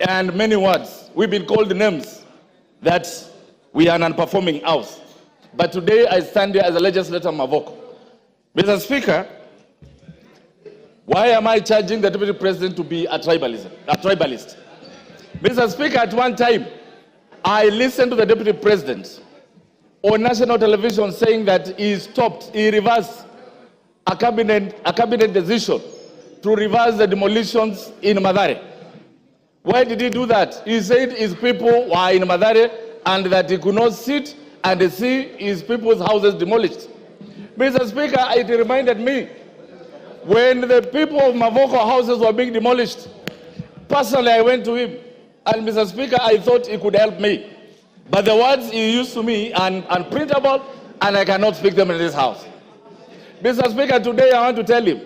and many words. We've been called names that we are an unperforming house. But today I stand here as a legislator Mavoko. Mr. Speaker, why am I charging the Deputy President to be a tribalist? Mr. Speaker, at one time, I listened to the Deputy President on national television saying that he reversed a cabinet decision to reverse the demolitions in Mathare. Why did he do that? He said his people were in Mathare and that he could not sit and see his people's houses demolished. Mr. Speaker, it reminded me when the people of Mavoko houses were being demolished. Personally, I went to him, and Mr. Speaker, I thought he could help me. But the words he used to me are unprintable, and I cannot speak them in this house. Mr. Speaker, today I want to tell him,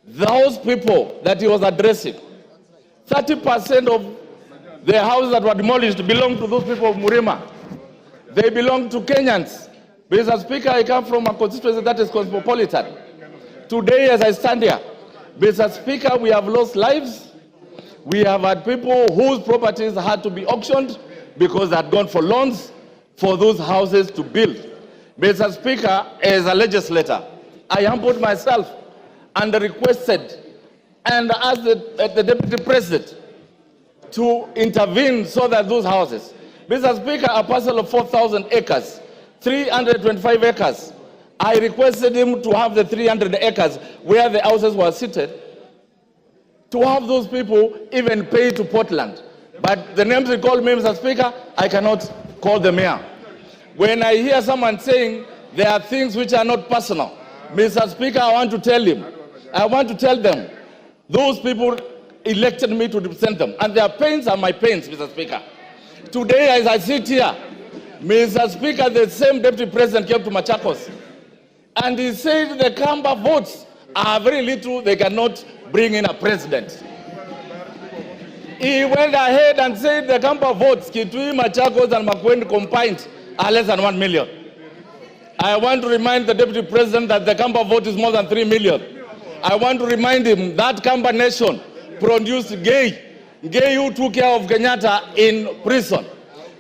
those people that he was addressing, 30% of the houses that were demolished belong to those people of Murima. They belong to Kenyans. Mr. Speaker, I come from a constituency that is cosmopolitan. Today, as I stand here, Mr. Speaker, we have lost lives. We have had people whose properties had to be auctioned because they had gone for loans for those houses to build. Mr. Speaker, as a legislator, I humbled myself and requested and asked the Deputy President to intervene so that those houses, Mr. Speaker, a parcel of 4,000 acres, 325 acres, I requested him to have the 300 acres where the houses were seated, to have those people even pay to Portland. But the names he called me, Mr. Speaker, I cannot call them here. When I hear someone saying there are things which are not personal, Mr. Speaker, I want to tell them, those people elected me to represent them, and their pains are my pains, Mr. Speaker. Today, as I sit here, Mr. Speaker, the same Deputy President came to Machakos, and he said the Kamba votes are very little, they cannot bring in a president. He went ahead and said the Kamba votes, Kitui, Machakos, and Makueni combined are less than 1 million. I want to remind the Deputy President that the Kamba vote is more than 3 million. I want to remind him that Kamba nation produced Gay who took care of Kenyatta in prison.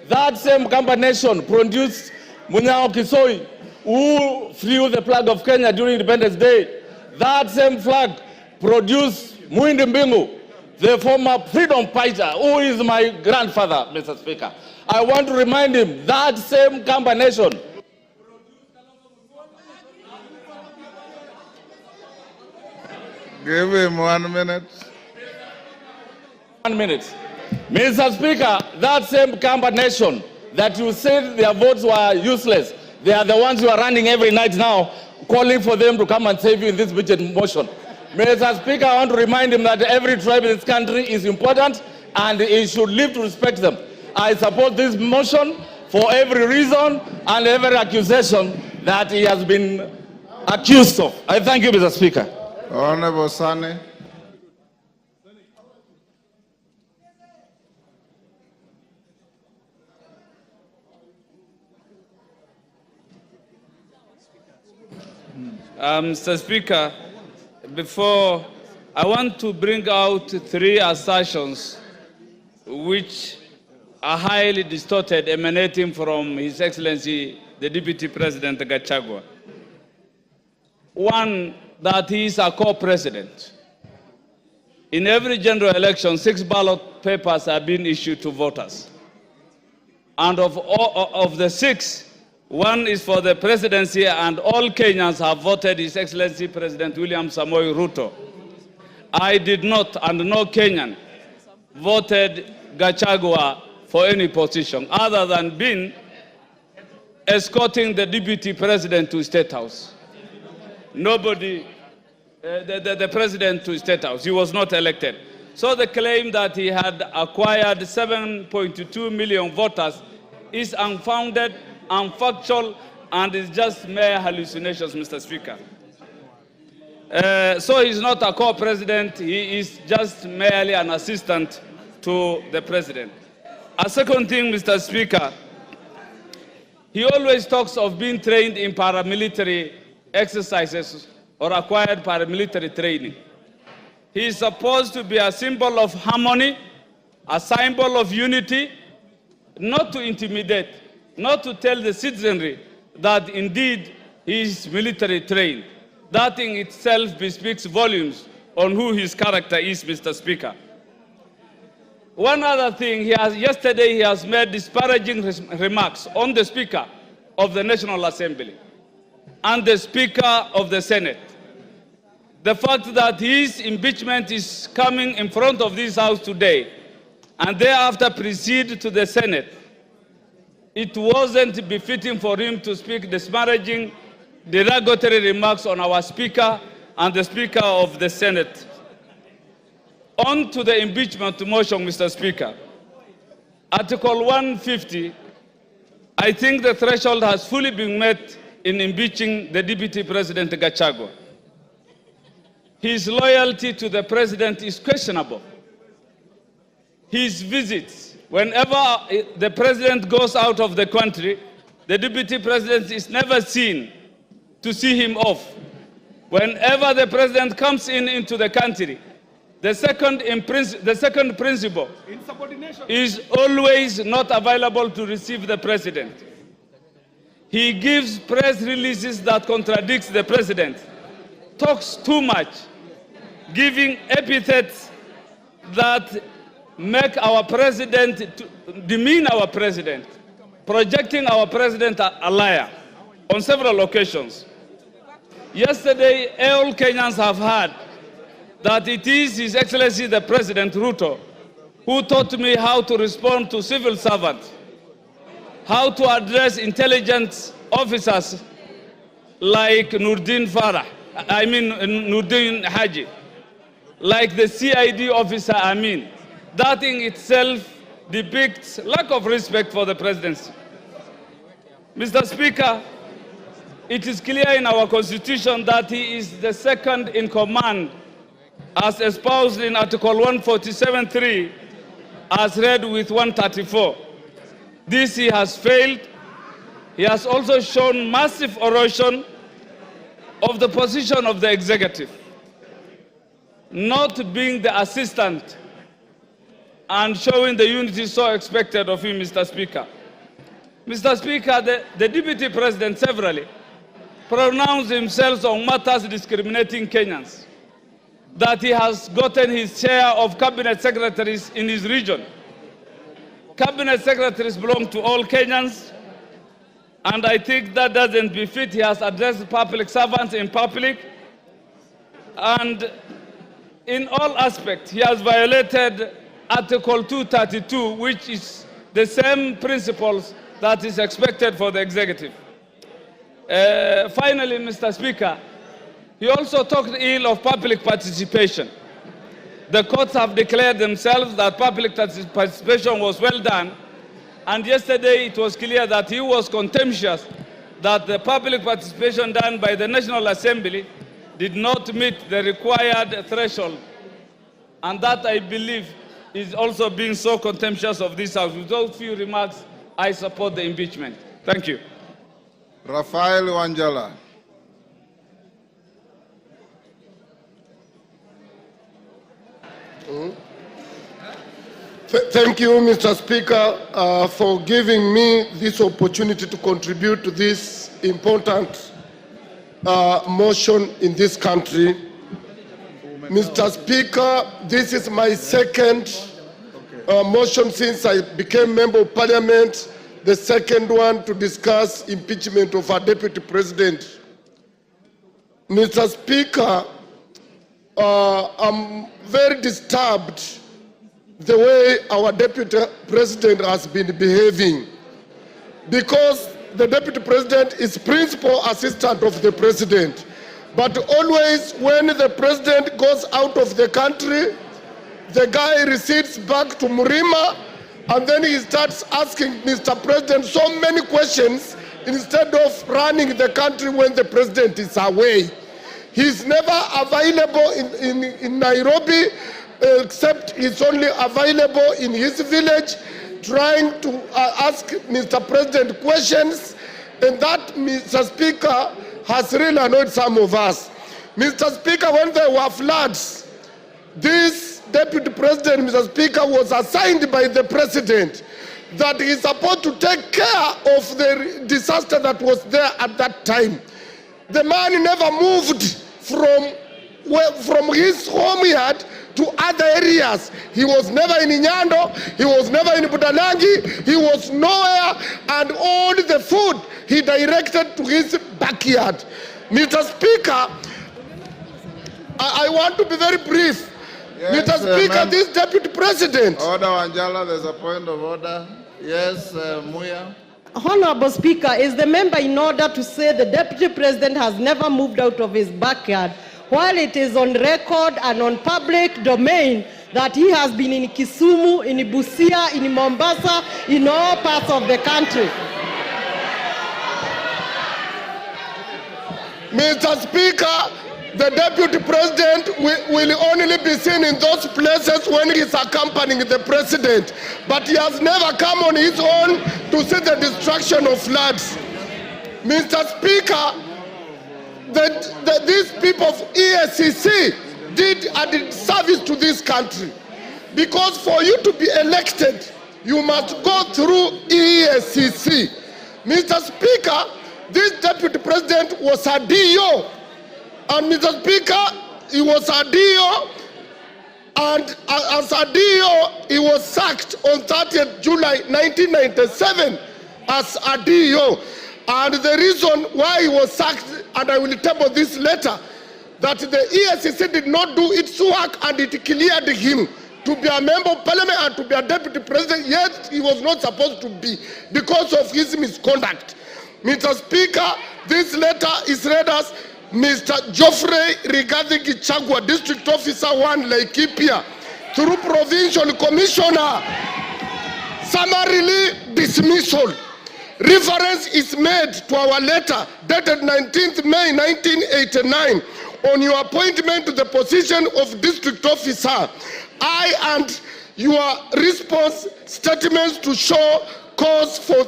That same Kamba nation produced Munyao Kisoi, who flew the flag of Kenya during Independence Day. That same flag produced Muindi Mbingu, the former freedom fighter, who is my grandfather, Mr. Speaker. I want to remind him that same Kamba nation. Give him 1 minute. 1 minute. Mr. Speaker, that same Kamba nation that you said their votes were useless, they are the ones who are running every night now, calling for them to come and save you in this budget motion. Mr. Speaker, I want to remind him that every tribe in this country is important and he should live to respect them. I support this motion for every reason and every accusation that he has been accused of. I thank you, Mr. Speaker. Honorable Sane. Mr. Speaker, before I want to bring out 3 assertions which are highly distorted, emanating from His Excellency the Deputy President Gachagua. One, that he is a co-president. In every general election, 6 ballot papers are being issued to voters. And of the 6, 1 is for the presidency, and all Kenyans have voted His Excellency President William Samoei Ruto. I did not, and no Kenyan, voted Gachagua for any position other than being escorting the deputy president to State House. Nobody, the president to State House. He was not elected. So the claim that he had acquired 7.2 million voters is unfounded, unfactual, and is just mere hallucinations, Mr. Speaker. So he's not a co-president, he is just merely an assistant to the president. A second thing, Mr. Speaker, he always talks of being trained in paramilitary exercises or acquired paramilitary training. He is supposed to be a symbol of harmony a symbol of unity, not to intimidate, not to tell the citizenry that indeed he is military trained. That in itself speaks volumes on who his character is, Mr. Speaker. One other thing, yesterday he has made disparaging remarks on the Speaker of the National Assembly and the Speaker of the Senate. The fact that his impeachment is coming in front of this House today and thereafter proceed to the Senate, it wasn't befitting for him to speak disparaging, derogatory remarks on our Speaker and the Speaker of the Senate. On to the impeachment motion, Mr. Speaker. Article 150, I think the threshold has fully been met in impeaching the Deputy President Gachagua. His loyalty to the President is questionable. His visits, whenever the President goes out of the country, the Deputy President is never seen to see him off. Whenever the President comes into the country, the second principle is always not available to receive the President. He gives press releases that contradicts the President, talks too much, giving epithets that make our President, demean our President, projecting our President a liar on several occasions. Yesterday, all Kenyans have heard that it is His Excellency the President Ruto who taught me how to respond to civil servants, how to address intelligence officers like Nurdin Haji, like the CID officer Amin. That in itself depicts lack of respect for the presidency. Mr. Speaker, it is clear in our Constitution that he is the second in command, as espoused in Article 147(3), as read with 134. This he has failed. He has also shown massive erosion of the position of the executive, not being the assistant and showing the unity so expected of him, Mr. Speaker. Mr. Speaker, the Deputy President severally pronounced himself on matters discriminating Kenyans, that he has gotten his share of cabinet secretaries in his region. Cabinet secretaries belong to all Kenyans, and I think that doesn't befit. He has addressed public servants in public, and in all aspects, he has violated Article 232, which is the same principles that is expected for the executive. Finally, Mr. Speaker, he also talked ill of public participation. The courts have declared themselves that public participation was well done, and yesterday it was clear that he was contemptuous that the public participation done by the National Assembly did not meet the required threshold, and that, I believe, is also being so contemptuous of this House. With those few remarks, I support the impeachment. Thank you. Rafael Wanjala. Thank you, Mr. Speaker, for giving me this opportunity to contribute to this important motion in this country. Mr. Speaker, this is my second motion since I became Member of Parliament, the second one to discuss impeachment of our Deputy President. Mr. Speaker, I'm very disturbed the way our Deputy President has been behaving, because the Deputy President is principal assistant of the President. But always when the President goes out of the country, the guy recedes back to Murima, and then he starts asking Mr. President so many questions instead of running the country when the President is away. He's never available in Nairobi, except he's only available in his village, trying to ask Mr. President questions, and that, Mr. Speaker, has really annoyed some of us. Mr. Speaker, when there were floods, this deputy president, Mr. Speaker, was assigned by the president that he's supposed to take care of the disaster that was there at that time. The man never moved from his home yard to other areas. He was never in Nyando, he was never in Budalangi, he was nowhere, and all the food he directed to his backyard. Mr. Speaker, I want to be very brief. Yes, Mr. Speaker, this deputy president. Order, Wanjala, there's a point of order. Yes, Muya. Honorable Speaker, is the member in order to say the deputy president has never moved out of his backyard, while it is on record and on public domain that he has been in Kisumu, in Busia, in Mombasa, in all parts of the country? Mr. Speaker, the deputy president will only be seen in those places when he's accompanying the president. But he has never come on his own to see the destruction of floods. Mr. Speaker, these people of EACC did a service to this country. Because for you to be elected, you must go through EACC. Mr. Speaker, this deputy president was a DO. And Mr. Speaker, he was a DO, and as a DO, he was sacked on 30th July 1997 as a DO. And the reason why he was sacked, and I will table this later, that the EACC did not do its work and it cleared him to be a member of parliament and to be a deputy president, yet he was not supposed to be because of his misconduct. Mr. Speaker, this letter is read as Mr. Geoffrey Rigathi Gichagua, District Officer 1, Laikipia, through Provincial Commissioner, summarily dismissal. Reference is made to our letter dated 19th May 1989 on your appointment to the position of District Officer. I and your response statements to show cause for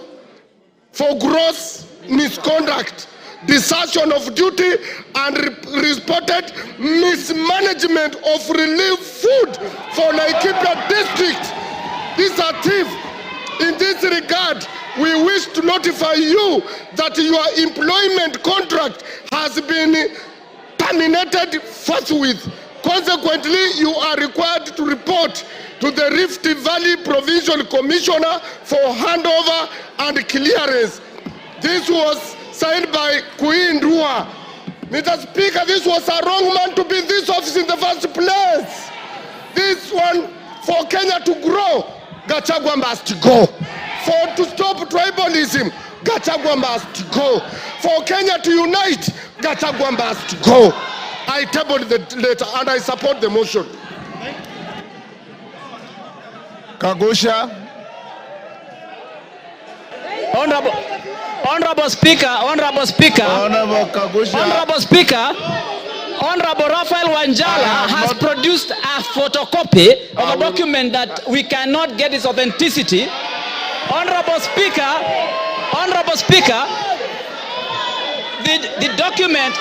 gross misconduct, desertion of duty, and reported mismanagement of relief food for Laikipia district. These are thieves. In this regard, we wish to notify you that your employment contract has been terminated forthwith. Consequently, you are required to report to the Rift Valley Provincial Commissioner for handover and clearance. This was signed by Queen Rua. Mr. Speaker, this was a wrong man to be in this office in the first place. This one, for Kenya to grow, Gachagua must go. For to stop tribalism, Gachagua must go. For Kenya to unite, Gachagua must go. I tabled the letter and I support the motion. Kagusha. Honorable Speaker, Honorable Kagusha. Honorable Speaker, Honorable Raphael Wanjala has produced a photocopy of a document that we cannot get its authenticity. Honorable Speaker, the document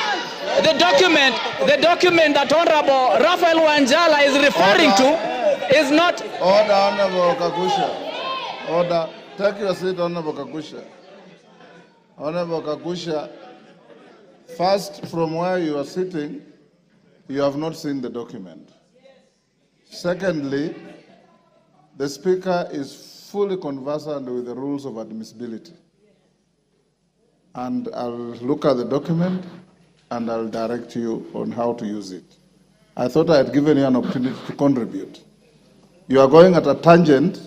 that Honorable Raphael Wanjala is referring to is not. Order, Honorable Kagusha. Order. Take your seat, Honorable Kagusha. Honorable Kagusha, first, from where you are sitting, you have not seen the document. Secondly, the Speaker is fully conversant with the rules of admissibility. And I'll look at the document and I'll direct you on how to use it. I thought I had given you an opportunity to contribute. You are going at a tangent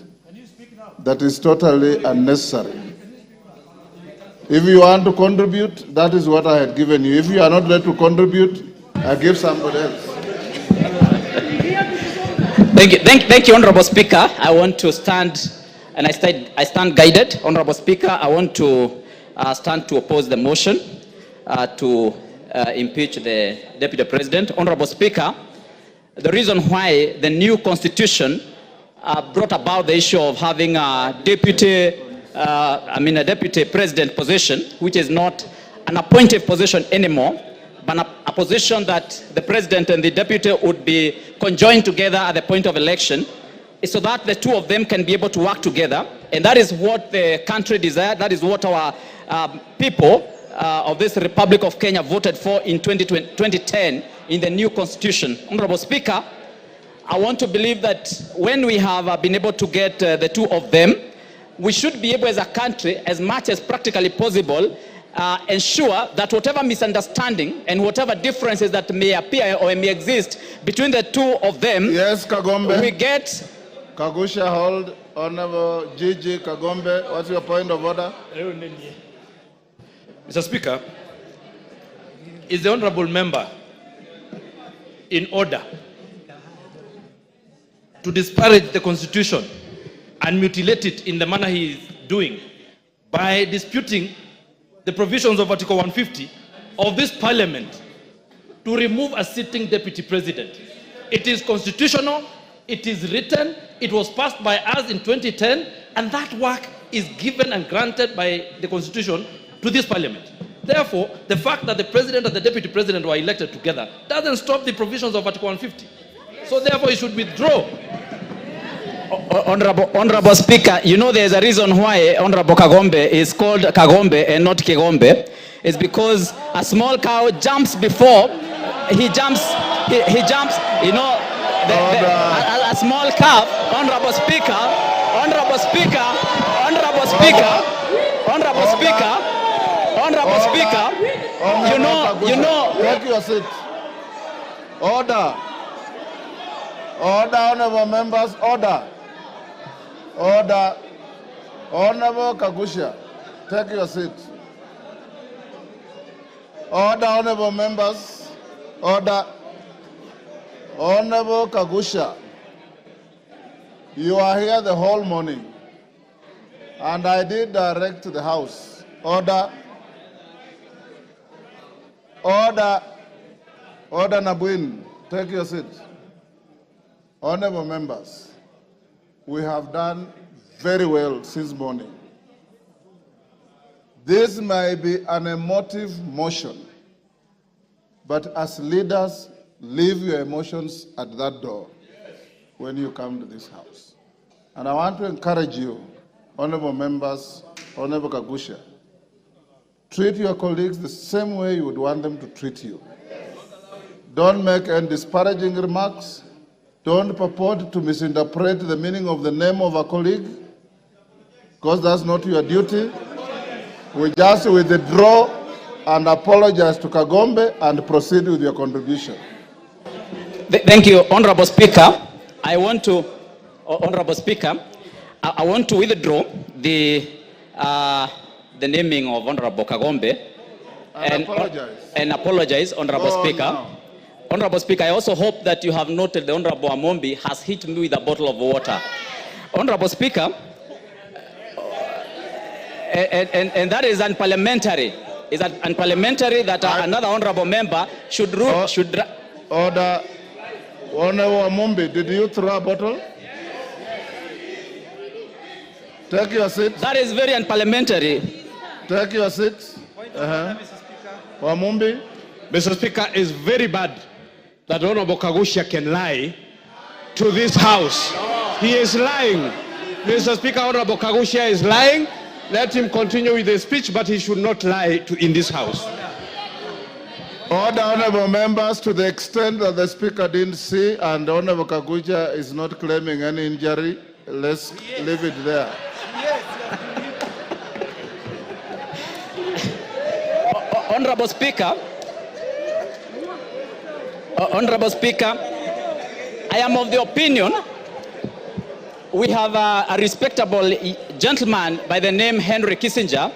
that is totally unnecessary. If you want to contribute, that is what I had given you. If you are not ready to contribute, I give somebody else. Thank you, Honorable Speaker. I want to stand, and I stand guided. Honorable Speaker, I want to stand to oppose the motion to impeach the Deputy President. Honorable Speaker, the reason why the new constitution brought about the issue of having a deputy president position, which is not an appointive position anymore, but a position that the president and the deputy would be conjoined together at the point of election, so that the two of them can be able to work together. And that is what the country desired. That is what our people of this Republic of Kenya voted for in 2010 in the new constitution. Honorable Speaker, I want to believe that when we have been able to get the two of them, we should be able as a country, as much as practically possible, ensure that whatever misunderstanding and whatever differences that may appear or may exist between the two of them, Yes, Kagombe. we get... Kagusha, hold. Honorable Gigi Kagombe, what's your point of order? Mr. Speaker, is the honorable member in order to disparage the Constitution and mutilate it in the manner he is doing by disputing the provisions of Article 150 of this Parliament to remove a sitting deputy president? It is constitutional, it is written, it was passed by us in 2010, and that work is given and granted by the Constitution to this Parliament. Therefore, the fact that the president and the deputy president were elected together doesn't stop the provisions of Article 150. So therefore, it should withdraw. Honorable Speaker, you know there's a reason why Honorable Kagombe is called Kagombe and not Kigombe. It's because a small cow jumps before he jumps, you know, a small calf. Honorable Speaker, Honorable Speaker, Honorable Speaker, Honorable Speaker, Honorable Speaker, you know. Take your seat. Order. Order, honorable members, order. Order. Honorable Kagusha, take your seat. Order, honorable members, order. Honorable Kagusha, you are here the whole morning, and I did direct to the House. Order. Order. Order, Nabuin, take your seat. Honorable members, we have done very well since morning. This may be an emotive motion, but as leaders, leave your emotions at that door when you come to this House. And I want to encourage you, honorable members, Honorable Kagusha, treat your colleagues the same way you would want them to treat you. Don't make any disparaging remarks. Don't purport to misinterpret the meaning of the name of a colleague, because that's not your duty. We just withdraw and apologize to Kagombe and proceed with your contribution. Thank you, Honorable Speaker. Honorable Speaker, I want to withdraw the naming of Honorable Kagombe and apologize, Honorable Speaker. No. Honorable Speaker, I also hope that you have noted the Honorable Amombi has hit me with a bottle of water. Honorable Speaker, and that is unparliamentary. Is that unparliamentary that another honorable member should rule? Order. Honorable Amombi, did you throw a bottle? Take your seat. That is very unparliamentary. Take your seat. Amombi. Mr. Speaker, it's very bad that Honorable Kagusha can lie to this House. He is lying. Mr. Speaker, Honorable Kagusha is lying. Let him continue with the speech, but he should not lie in this House. Order, honorable members, to the extent that the Speaker didn't see and Honorable Kagusha is not claiming any injury, let's leave it there. Honorable Speaker, I am of the opinion we have a respectable gentleman by the name Henry Kissinger,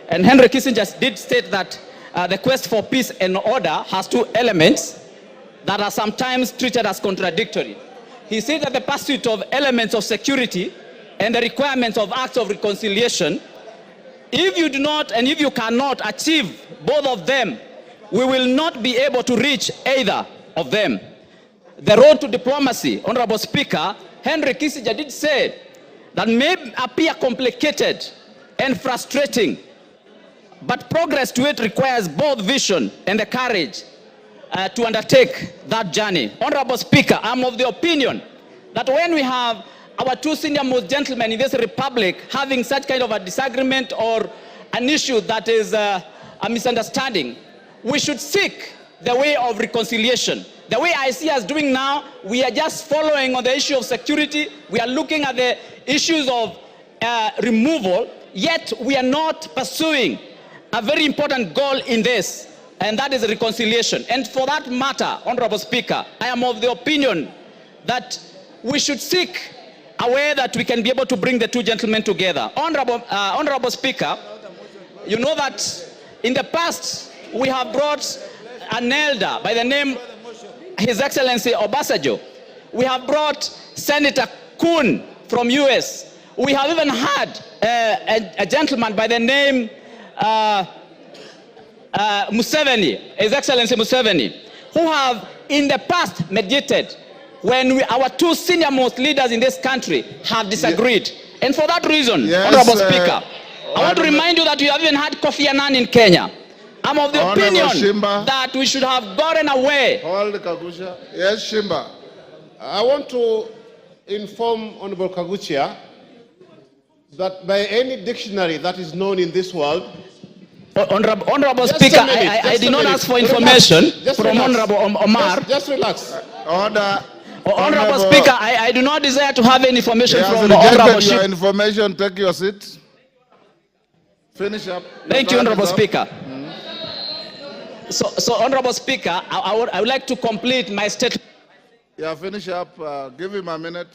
and Henry Kissinger did state that the quest for peace and order has two elements that are sometimes treated as contradictory. He said that the pursuit of elements of security and the requirements of acts of reconciliation, if you do not and if you cannot achieve both of them, we will not be able to reach either of them. The road to diplomacy, Honorable Speaker, Henry Kissinger did say that may appear complicated and frustrating but progress to it requires both vision and the courage to undertake that journey. Honorable Speaker, I'm of the opinion that when we have our two senior most gentlemen in this republic having such kind of a disagreement or an issue that is a misunderstanding, we should seek the way of reconciliation. The way I see us doing now, we are just following on the issue of security. We are looking at the issues of removal, yet we are not pursuing a very important goal in this, and that is reconciliation. And for that matter, Honorable Speaker, I am of the opinion that we should seek a way that we can be able to bring the two gentlemen together. Honorable Speaker, you know that in the past we have brought an elder by the name His Excellency Obasanjo. We have brought Senator Kun from US. We have even had a gentleman by the name Museveni, His Excellency Museveni, who have in the past mediated when our two senior most leaders in this country have disagreed. And for that reason, Honorable Speaker, I want to remind you that we have even had Kofi Annan in Kenya. I'm of the opinion that we should have gotten away. Hold Kagusha. Yes, Shimba. I want to inform Honorable Kaguchia that by any dictionary that is known in this world, Honorable Speaker, I did not ask for information from Honorable Omar. Just relax. Honorable Speaker, I do not desire to have any information from Honorable Your information, take your seat. Finish up. Thank you, Honorable Speaker. So Honorable Speaker, I would like to complete my statement. Yeah, finish up. Give him a minute.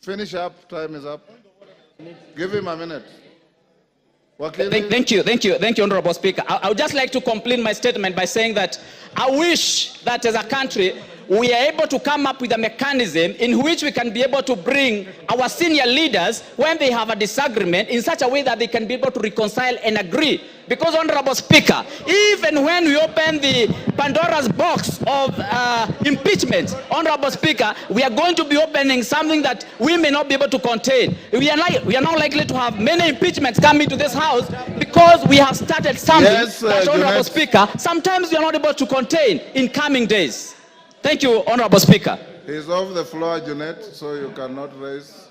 Finish up. Time is up. Give him a minute. Thank you, Honorable Speaker. I would just like to complete my statement by saying that I wish that as a country we are able to come up with a mechanism in which we can be able to bring our senior leaders when they have a disagreement in such a way that they can be able to reconcile and agree. Because, Honorable Speaker, even when we open the Pandora's box of impeachment, Honorable Speaker, we are going to be opening something that we may not be able to contain. We are now likely to have many impeachments coming to this House because we have started something that, Honorable Speaker, sometimes we are not able to contain in coming days. Thank you, Honorable Speaker. He's off the floor, Jeanette, so you cannot raise.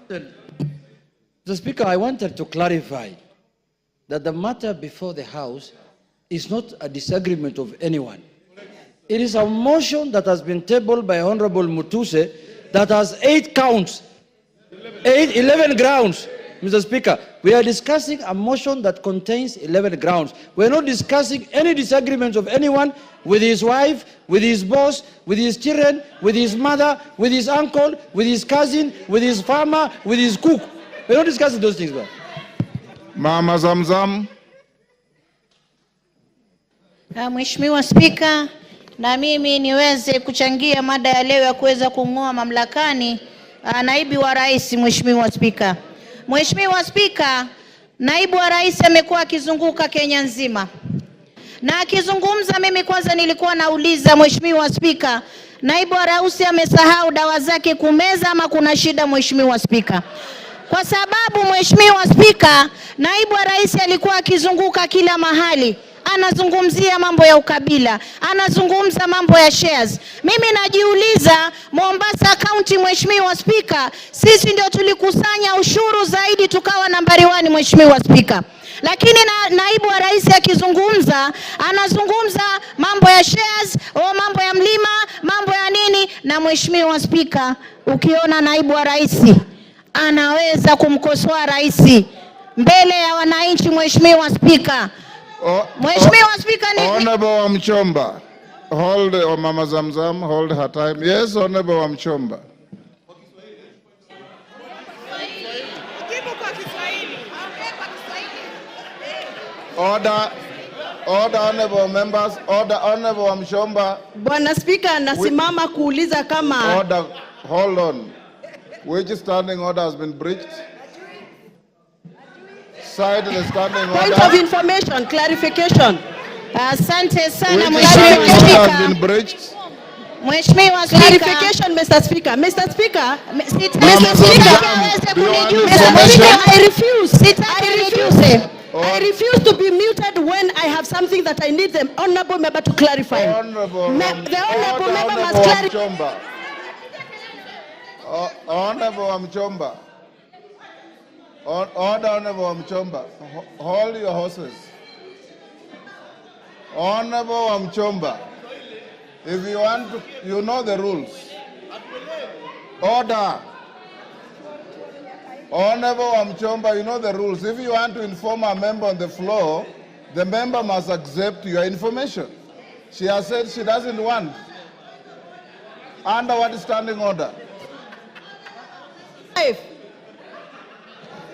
The Speaker, I wanted to clarify that the matter before the House is not a disagreement of anyone. It is a motion that has been tabled by Honorable Mutuse that has 8 counts, 11 grounds. Mr. Speaker, we are discussing a motion that contains 11 grounds. We are not discussing any disagreements of anyone with his wife, with his boss, with his children, with his mother, with his uncle, with his cousin, with his farmer, with his cook. We are not discussing those things, bro. Mama Zamzam. Mheshimiwa Spika, na mimi niweze kuchangia mada ya leo ya kuweza kung'oa mamlakani naibu wa rais. Mheshimiwa Spika, Mheshimiwa Spika, naibu wa rais amekuwa akizunguka Kenya nzima. Na akizungumza, mimi kwanza nilikuwa nauliza Mheshimiwa Spika, naibu wa rais amesahau dawa zake kumeza ama kuna shida Mheshimiwa Spika? Kwa sababu Mheshimiwa Spika, naibu wa rais alikuwa akizunguka kila mahali. Anazungumzia mambo ya ukabila, anazungumza mambo ya shares. Mimi najiuliza, Mombasa County Mheshimiwa Spika, sisi ndio tulikusanya ushuru zaidi tukawa nambari 1 Mheshimiwa Spika. Lakini naibu wa rais akizungumza, anazungumza mambo ya shares, mambo ya mlima, mambo ya nini. Na Mheshimiwa Spika, ukiona naibu wa rais anaweza kumkosoa rais mbele ya wananchi Mheshimiwa Spika. Mheshimiwa Spika, ni Honorable Mchomba. Hold Mama Zamzam, hold her time. Yes, Honorable Mchomba. Order, honorable members, order, Honorable Mchomba. Bwana Spika, nasimama kuuliza kama Order, hold on. Which standing order has been breached? Side the standing order. Point of information, clarification. Asante sana Mheshimiwa Spika. Mheshimiwa Spika. Clarification, Mr. Speaker. Mr. Speaker. Mr. Speaker, aweze kunijuza. I refuse. I refuse. I refuse to be muted when I have something that I need the honorable member to clarify. The honorable member must clarify. Honorable Amchomba. Honorable Amchomba. Hold your horses. Honorable Amchomba. If you want to, you know the rules. Order. Honorable Amchomba, you know the rules. If you want to inform a member on the floor, the member must accept your information. She has said she doesn't want. Under what standing order?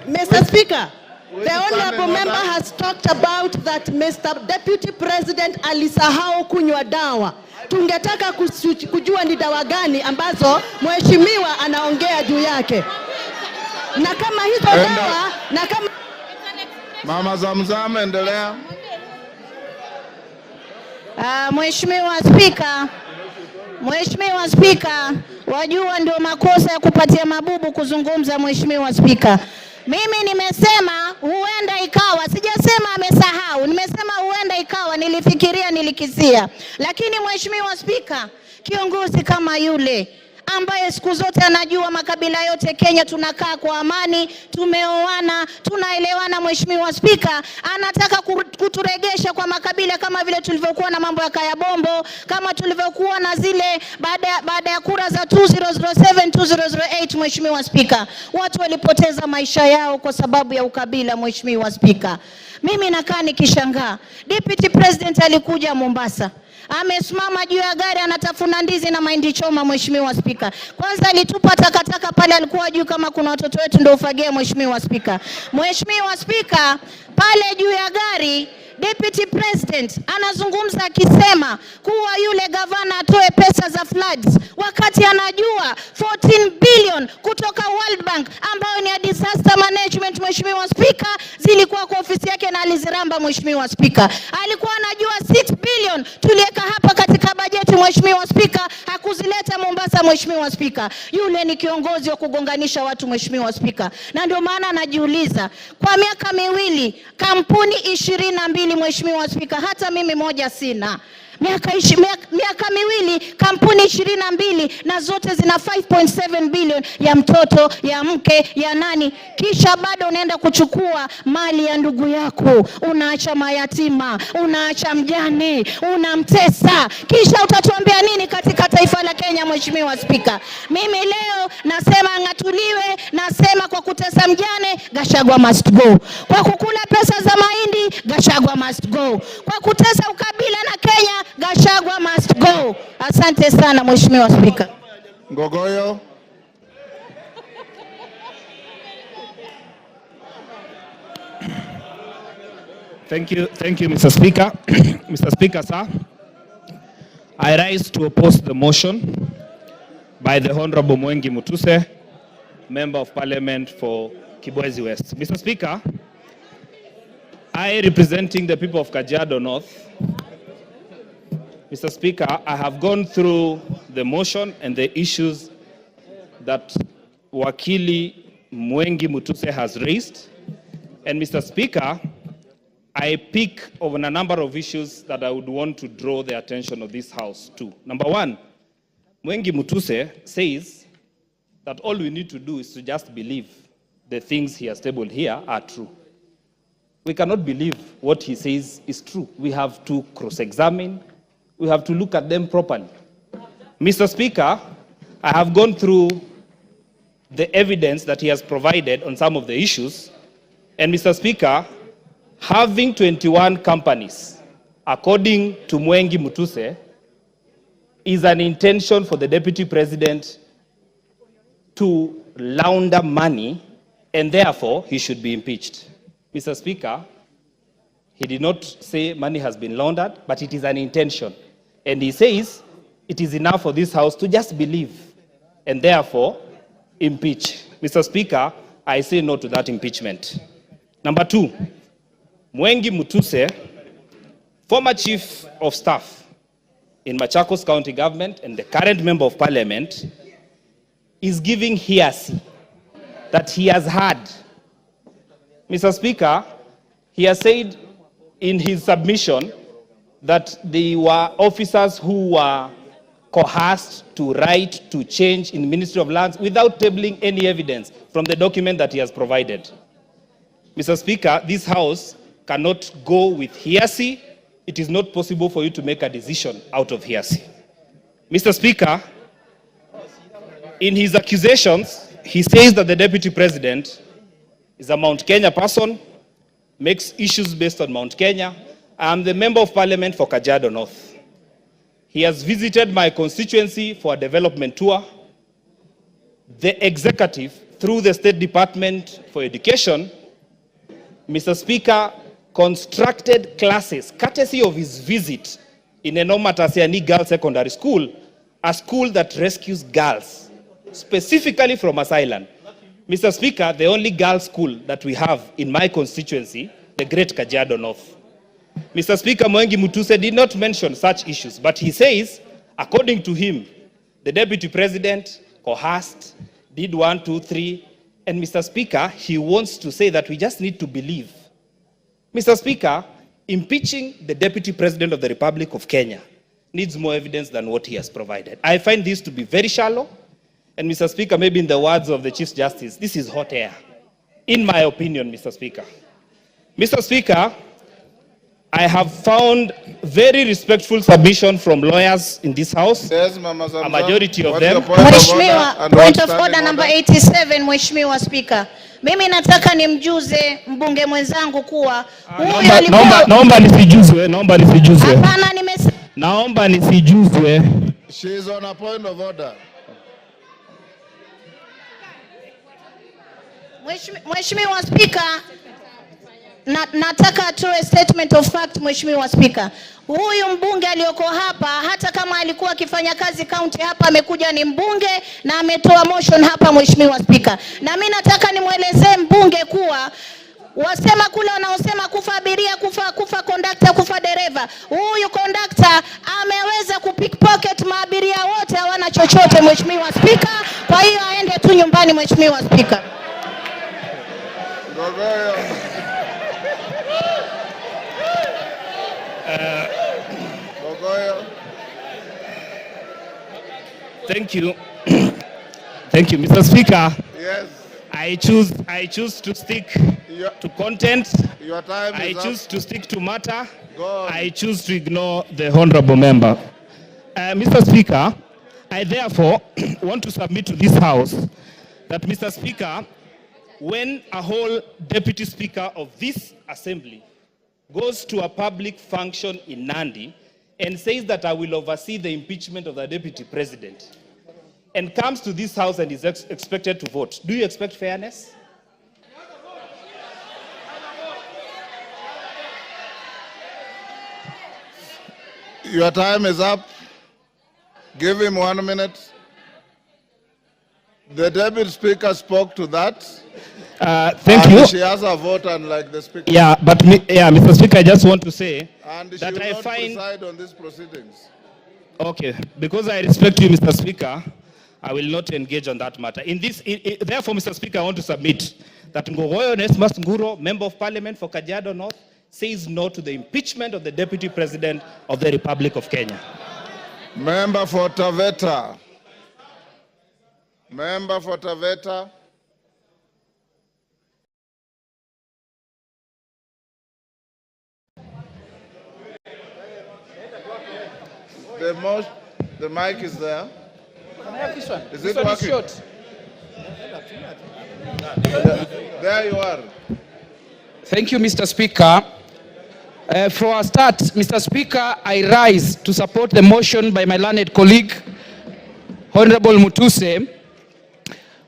Mr. Speaker, the honorable member has talked about that Mr. Deputy President alisahau kunywa dawa. Tungetaka kujua ni dawa gani ambazo mheshimiwa anaongea juu yake. Na kama hizo dawa, na kama Mama Zamzam, endelea. Mheshimiwa Spika, wajua ndio makosa ya kupatia mabubu kuzungumza. Mheshimiwa Spika, mimi nimesema huenda ikawa, sijasema amesahau, nimesema huenda ikawa, nilifikiria, nilikisia. Lakini Mheshimiwa Spika, kiongozi kama yule ambaye siku zote anajua makabila yote Kenya tunakaa kwa amani, tumeoana, tunaelewana, Mheshimiwa Spika, anataka kuturegesha kwa makabila kama vile tulivyokuwa na mambo ya Kaya Bombo, kama tulivyokuwa na zile baada ya kura za 2007 2008. Mheshimiwa Spika, watu walipoteza maisha yao kwa sababu ya ukabila. Mheshimiwa Spika, mimi nakaa nikishangaa. Deputy President alikuja Mombasa, amesimama juu ya gari anatafuna ndizi na mahindi choma. Mheshimiwa Spika, kwanza alitupa takataka pale, alikuwa juu kama kuna watoto wetu ndio ufagia. Mheshimiwa Spika, Mheshimiwa Spika, pale juu ya gari Deputy President anazungumza akisema kuwa yule gavana atoe pesa za floods, wakati anajua 14 billion kutoka World Bank ambayo ni ya disaster management. Mheshimiwa Spika, zilikuwa kwa ofisi yake na aliziramba. Mheshimiwa Spika, alikuwa anajua 6 billion tulieka hapa katika bajeti. Mheshimiwa Spika, hakuzileta Mombasa. Mheshimiwa Spika, yule ni kiongozi wa kugonganisha watu. Mheshimiwa Spika, na ndio maana najiuliza, kwa miaka miwili kampuni 22. Mheshimiwa Spika, hata mimi moja sina. Miaka miwili kampuni 22 na zote zina 5.7 billion ya mtoto, ya mke, ya nani, kisha bado unaenda kuchukua mali ya ndugu yako, unaacha mayatima, unaacha mjane, unamtesa, kisha utatuambia nini katika taifa la Kenya? Mheshimiwa Spika, mimi leo nasema ngatuliwe, nasema kwa kutesa mjane, Gachagua must go. Kwa kukula pesa za mahindi, Gachagua must go. Kwa kutesa ukabila na Kenya, Gachagua must go. Asante sana Mheshimiwa Spika. Ngogoyo. Thank you, Mr. Speaker. Mr. Speaker, sir, I rise to oppose the motion by the Honorable Mwengi Mutuse, Member of Parliament for Kibwezi West. Mr. Speaker, I, representing the people of Kajiado North, Mr. Speaker, I have gone through the motion and the issues that Wakili Mwengi Mutuse has raised. And Mr. Speaker, I pick on a number of issues that I would want to draw the attention of this House to. Number one, Mwengi Mutuse says that all we need to do is to just believe the things he has tabled here are true. We cannot believe what he says is true. We have to cross-examine. We have to look at them properly. Mr. Speaker, I have gone through the evidence that he has provided on some of the issues. And Mr. Speaker, having 21 companies, according to Mwengi Mutuse, is an intention for the Deputy President to launder money, and therefore he should be impeached. Mr. Speaker, he did not say money has been laundered, but it is an intention. And he says it is enough for this House to just believe and therefore impeach. Mr. Speaker, I say no to that impeachment. Number two, Mwengi Mutuse, former Chief of Staff in Machakos County Government and the current Member of Parliament, is giving hearsay that he has heard. Mr. Speaker, he has said in his submission that they were officers who were coerced to write, to change in the Ministry of Lands without tabling any evidence from the document that he has provided. Mr. Speaker, this House cannot go with hearsay. It is not possible for you to make a decision out of hearsay. Mr. Speaker, in his accusations, he says that the Deputy President is a Mt.Kenya person, makes issues based on Mount Kenya. I am the Member of Parliament for Kajiado North. He has visited my constituency for a development tour. The executive, through the State Department for Education, Mr. Speaker, constructed classes, courtesy of his visit in Enoma Tasiani Girls Secondary School, a school that rescues girls, specifically from asylum. Mr. Speaker, the only girls' school that we have in my constituency, the Great Kajiado North. Mr. Speaker, Mwengi Mutuse did not mention such issues, but he says, according to him, the Deputy President coerced, did 1, 2, 3, and Mr. Speaker, he wants to say that we just need to believe. Mr. Speaker, impeaching the Deputy President of the Republic of Kenya needs more evidence than what he has provided. I find this to be very shallow, and Mr. Speaker, maybe in the words of the Chief Justice, this is hot air, in my opinion, Mr. Speaker. Mr. Speaker, I have found very respectful submission from lawyers in this House, Yes, Mama Zamzam. a majority of What's them. your point of Mheshimiwa, order and point of outstanding order number order? 87, Mheshimiwa Spika. Mimi nataka nimjuze mbunge mwenzangu kuwa huyu alikuwa... Naomba nisijuzwe, naomba nisijuzwe. Hapana, Naomba nisijuzwe. She is on a point of order. Mheshimiwa Spika, nataka atoe statement of fact, Mheshimiwa Spika. Huyu mbunge aliyoko hapa, hata kama alikuwa akifanya kazi county hapa, amekuja ni mbunge na ametoa motion hapa, Mheshimiwa Spika. Na mimi nataka nimwelezee mbunge kuwa wasema kule wanaosema kufa abiria, kufa conductor, kufa dereva. Huyu conductor ameweza kupickpocket maabiria wote, hawana chochote, Mheshimiwa Spika. Kwa hiyo aende tu nyumbani, Mheshimiwa Spika. Thank you. Thank you, Mr. Speaker. Yes. I choose to stick to content. Your time is I choose to stick to matter. Go on. I choose to ignore the honorable member. Mr. Speaker, I therefore want to submit to this House that, Mr. Speaker, when a whole deputy speaker of this assembly goes to a public function in Ndindi and says that I will oversee the impeachment of the deputy president, and comes to this House and is expected to vote, do you expect fairness? Your time is up. Give him 1 minute. The deputy speaker spoke to that. Thank you. She has a vote, unlike the speaker. Yeah, but Mr. Speaker, I just want to say And she that will I not find... preside on these proceedings. Okay, because I respect you, Mr. Speaker, I will not engage on that matter. Therefore, Mr. Speaker, I want to submit that Ngogoyo Onesmus Nguro, Member of Parliament for Kajiado North, says no to the impeachment of the Deputy President of the Republic of Kenya. Member for Taveta. Member for Taveta. The mic is there. Can I have this one? Is This it one is working? short. There you are. Thank you, Mr. Speaker. For a start, Mr. Speaker, I rise to support the motion by my learned colleague, Honorable Mutuse.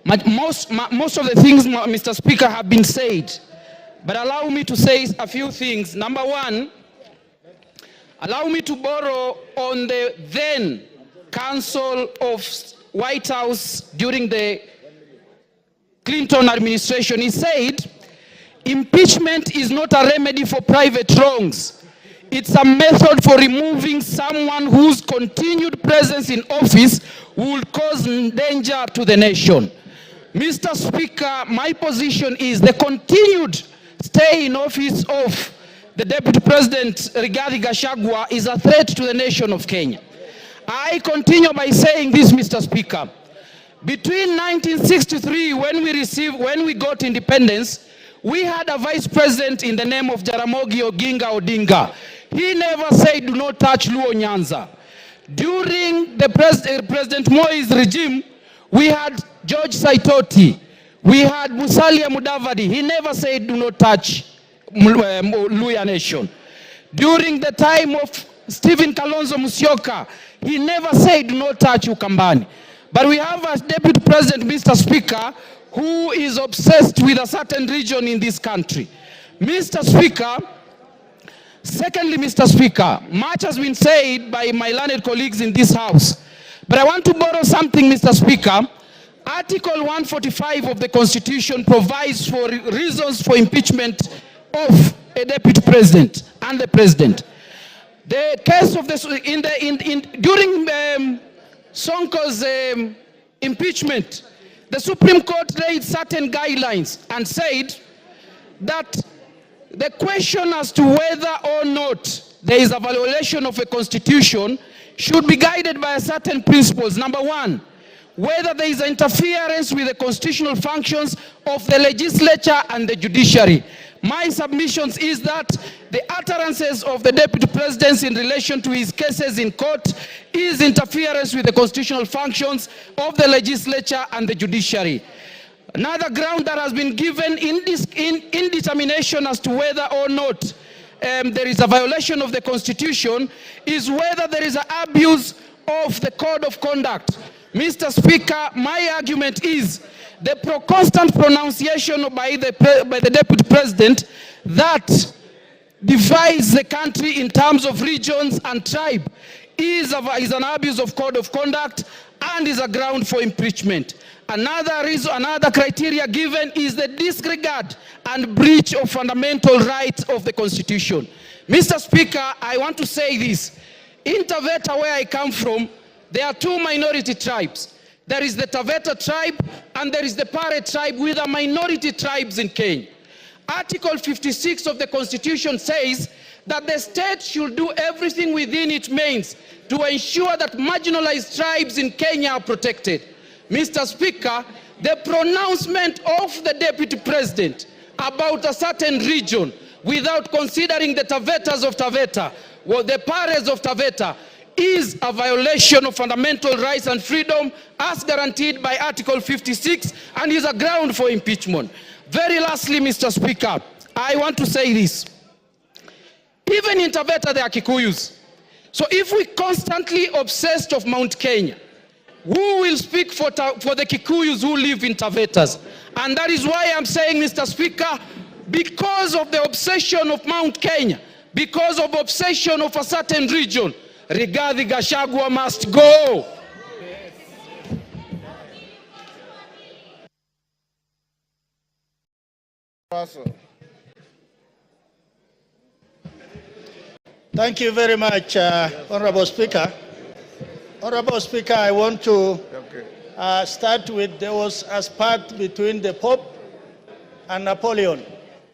Most of the things, Mr. Speaker, have been said, but allow me to say a few things. Number one, allow me to borrow on the then Council of White House during the Clinton administration. He said, impeachment is not a remedy for private wrongs. It's a method for removing someone whose continued presence in office would cause danger to the nation. Mr. Speaker, my position is the continued stay in office of the Deputy President Rigathi Gachagua is a threat to the nation of Kenya. I continue by saying this, Mr. Speaker. Between 1963, when we got independence, we had a vice president in the name of Jaramogi Oginga Odinga. He never said, do not touch Luo Nyanza. During the President Moi's regime, we had George Saitoti. We had Musalia Mudavadi. He never said, do not touch Luya Nation. During the time of Stephen Kalonzo Musyoka, he never said, do not touch Ukambani. But we have a deputy president, Mr. Speaker, who is obsessed with a certain region in this country. Mr. Speaker, secondly, Mr. Speaker, much has been said by my learned colleagues in this house. But I want to borrow something, Mr. Speaker. Article 145 of the Constitution provides for reasons for impeachment of a deputy president and the president. The case of this during Sonko's impeachment, the Supreme Court laid certain guidelines and said that the question as to whether or not there is a violation of a constitution should be guided by certain principles. Number one, whether there is interference with the constitutional functions of the legislature and the judiciary. My submissions is that the utterances of the deputy president in relation to his cases in court is interference with the constitutional functions of the legislature and the judiciary. Another ground that has been given in determination as to whether or not there is a violation of the constitution is whether there is an abuse of the code of conduct. Mr. Speaker, my argument is the constant pronunciation by the deputy president that divides the country in terms of regions and tribe is an abuse of code of conduct and is a ground for impeachment. Another criteria given is the disregard and breach of fundamental rights of the Constitution. Mr. Speaker, I want to say this. In Taveta, where I come from, there are two minority tribes. There is the Taveta tribe and there is the Pare tribe, with the minority tribes in Kenya. Article 56 of the Constitution says that the state should do everything within its means to ensure that marginalized tribes in Kenya are protected. Mr. Speaker, the pronouncement of the deputy president about a certain region without considering the Tavetas of Taveta, or the Pares of Taveta, is a violation of fundamental rights and freedom as guaranteed by Article 56 and is a ground for impeachment. Very lastly, Mr. Speaker, I want to say this. Even in Taveta, there are Kikuyus. So if we constantly obsessed of Mt.Kenya, who will speak for the Kikuyus who live in Tavetas? And that is why I'm saying, Mr. Speaker, because of the obsession of Mt.Kenya, because of obsession of a certain region, Rigathi Gachagua must go. Thank you very much, Honorable Speaker. Honorable Speaker, I want to start with, there was a spat between the Pope and Napoleon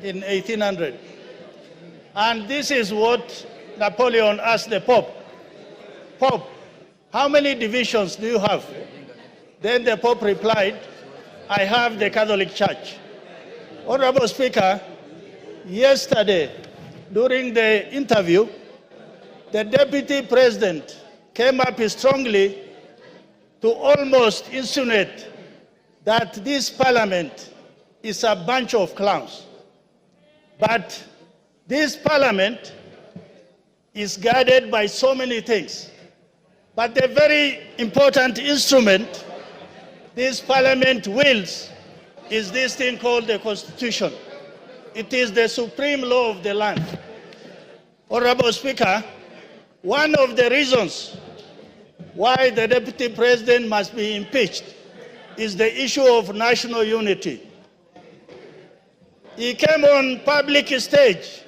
in 1800. And this is what Napoleon asked the Pope. Pope, how many divisions do you have? Then the Pope replied, I have the Catholic Church. Honorable Speaker, yesterday, during the interview, the Deputy President came up strongly to almost insinuate that this Parliament is a bunch of clowns. But this Parliament is guarded by so many things. But the very important instrument this Parliament wields is this thing called the Constitution. It is the supreme law of the land. Honorable Speaker, one of the reasons why the Deputy President must be impeached is the issue of national unity. He came on public stage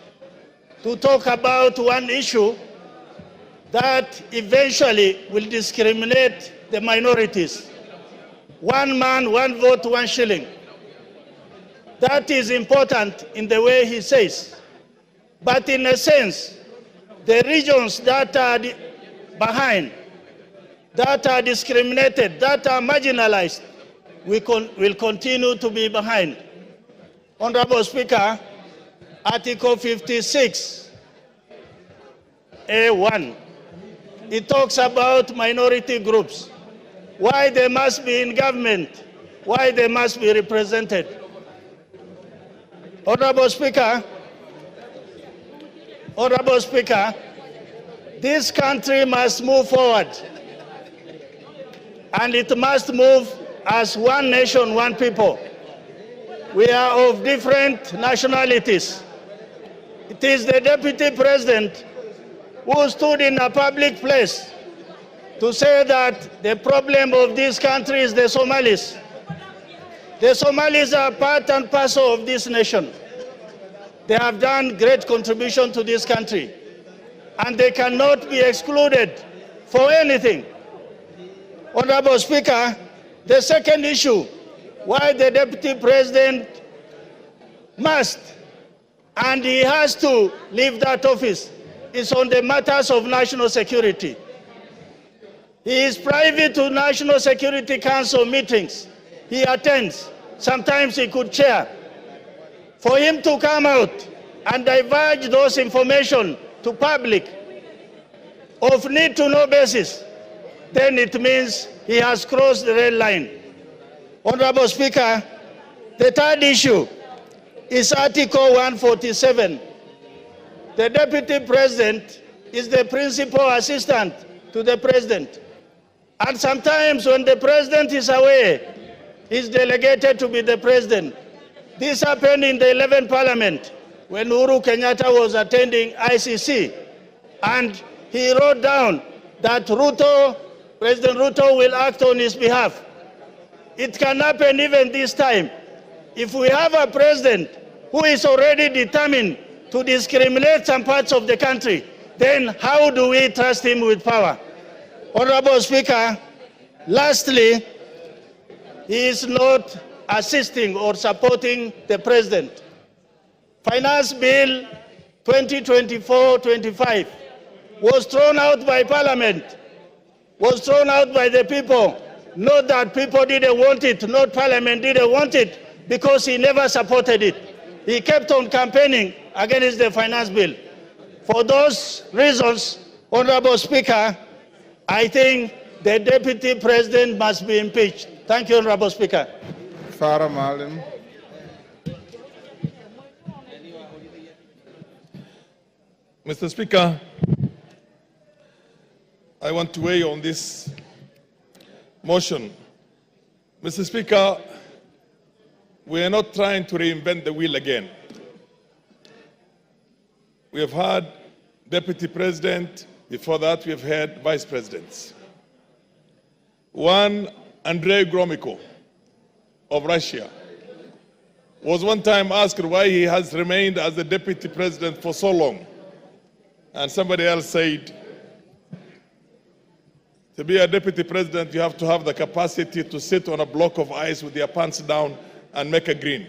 to talk about one issue that eventually will discriminate the minorities. One man, one vote, one shilling. That is important in the way he says. But in a sense, the regions that are behind, that are discriminated, that are marginalized, will continue to be behind. Honorable Speaker, Article 56, A1, it talks about minority groups, why they must be in government, why they must be represented. Honorable Speaker, this country must move forward, and it must move as one nation, one people. We are of different nationalities. It is the Deputy President who stood in a public place to say that the problem of this country is the Somalis. The Somalis are part and parcel of this nation. They have done great contribution to this country, and they cannot be excluded for anything. Honorable Speaker, the second issue, why the Deputy President must and he has to leave that office, is on the matters of national security. He is privy to National Security Council meetings. He attends. Sometimes he could chair. For him to come out and divulge those information to public of need-to-know basis, then it means he has crossed the red line. Honorable Speaker, the third issue is Article 147. The Deputy President is the principal assistant to the President. And sometimes when the President is away, he's delegated to be the President. This happened in the 11th Parliament when Uhuru Kenyatta was attending ICC. And he wrote down that President Ruto will act on his behalf. It can happen even this time. If we have a president who is already determined to discriminate some parts of the country, then how do we trust him with power? Honorable Speaker, lastly, he is not assisting or supporting the president. Finance Bill 2024-25 was thrown out by Parliament, was thrown out by the people. Not that people didn't want it, not Parliament didn't want it, because he never supported it. He kept on campaigning against the finance bill. For those reasons, Honorable Speaker, I think the Deputy President must be impeached. Thank you, Honorable Speaker. Farah Maalim. Mr. Speaker, I want to weigh on this motion. Mr. Speaker, we are not trying to reinvent the wheel again. We have had Deputy President, before that we have had Vice Presidents. One, Andrei Gromyko of Russia, was one time asked why he has remained as the Deputy President for so long. And somebody else said, to be a Deputy President, you have to have the capacity to sit on a block of ice with your pants down and make a green.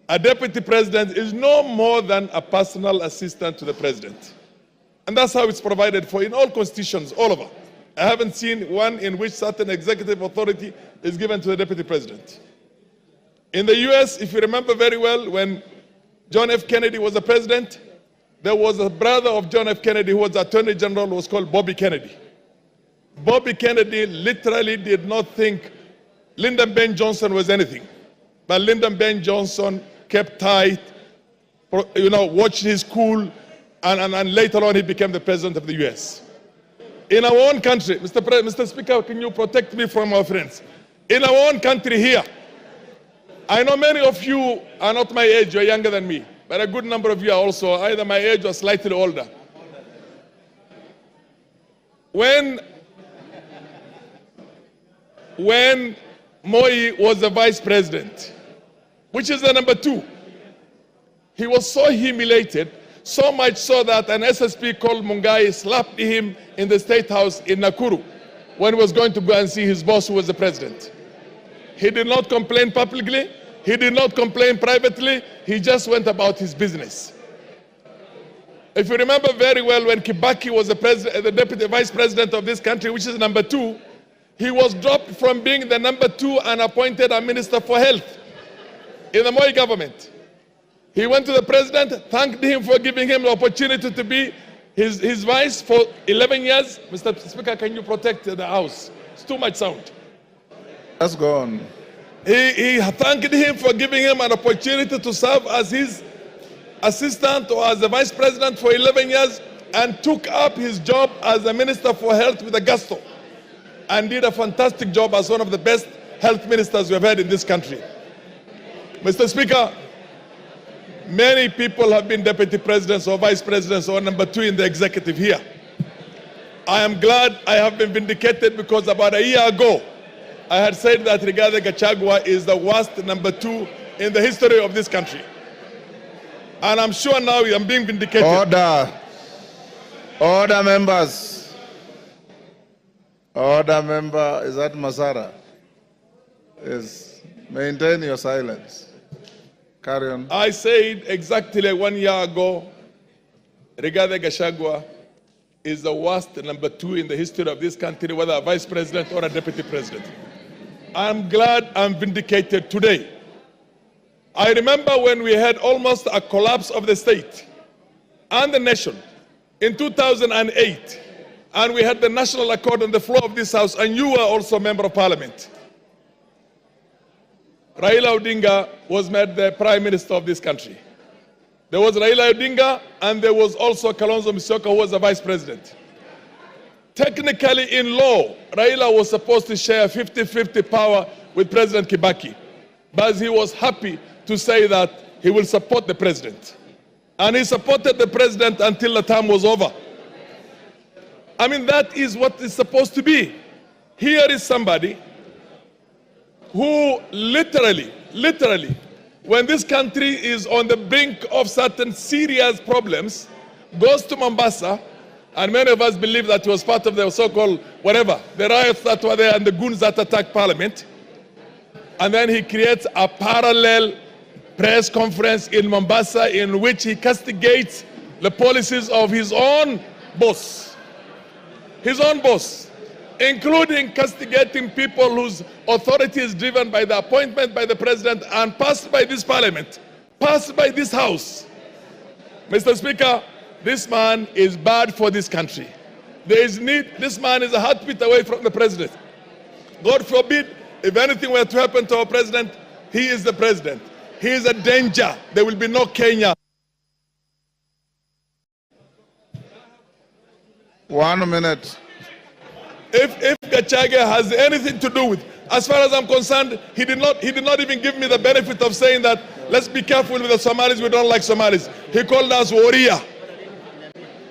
A Deputy President is no more than a personal assistant to the President. And that's how it's provided for in all constitutions, all over. I haven't seen one in which certain executive authority is given to the Deputy President. In the US, if you remember very well, when John F. Kennedy was the President, there was a brother of John F. Kennedy who was Attorney General, who was called Bobby Kennedy. Bobby Kennedy literally did not think Lyndon B. Johnson was anything. But Lyndon B. Johnson kept tight, watched his cool, and later on he became the President of the US. In our own country, Mr. Speaker, can you protect me from our friends? In our own country here, I know many of you are not my age, you're younger than me, but a good number of you are also either my age or slightly older. When Moi was the Vice President, which is the number 2, he was so humiliated, so much so that an SSP called Mungai slapped him in the State House in Nakuru when he was going to go and see his boss, who was the President. He did not complain publicly. He did not complain privately. He just went about his business. If you remember very well, when Kibaki was the deputy vice president of this country, which is number 2, he was dropped from being the number 2 and appointed a minister for health in the Moi government. He went to the president, thanked him for giving him the opportunity to be his vice for 11 years. Mr. Speaker, can you protect the House? It's too much sound. Let's go on. He thanked him for giving him an opportunity to serve as his assistant or as the vice president for 11 years and took up his job as the minister for health with a gusto and did a fantastic job as one of the best health ministers we have had in this country. Mr. Speaker, many people have been deputy presidents or vice presidents or number 2 in the executive here. I am glad I have been vindicated because about a year ago, I had said that Rigathi Gachagua is the worst number 2 in the history of this country. And I'm sure now I'm being vindicated. Order. Order, members. Order, member. Is that Masara? Yes. Maintain your silence. Carry on. I said exactly 1 year ago, Rigathi Gachagua is the worst number 2 in the history of this country, whether a vice president or a deputy president. I'm glad I'm vindicated today. I remember when we had almost a collapse of the state and the nation in 2008, and we had the national accord on the floor of this house, and you were also a member of parliament. Raila Odinga was made the prime minister of this country. There was Raila Odinga, and there was also Kalonzo Musyoka, who was the vice president. Technically, in law, Raila was supposed to share 50-50 power with President Kibaki, but he was happy to say that he will support the president. And he supported the president until the term was over. I mean, that is what it's supposed to be. Here is somebody who literally, when this country is on the brink of certain serious problems, goes to Mombasa, and many of us believe that he was part of the so-called whatever, the riots that were there and the goons that attacked parliament. And then he creates a parallel press conference in Mombasa in which he castigates the policies of his own boss. His own boss, including castigating people whose authority is driven by the appointment by the president and passed by this parliament, passed by this house. Mr. Speaker, this man is bad for this country. There is need, this man is a heartbeat away from the president. God forbid, if anything were to happen to our president, he is the president. He is a danger. There will be no Kenya. 1 minute. If Gachagua has anything to do with, as far as I'm concerned, he did not even give me the benefit of saying that let's be careful with the Somalis, we don't like Somalis. He called us warrior.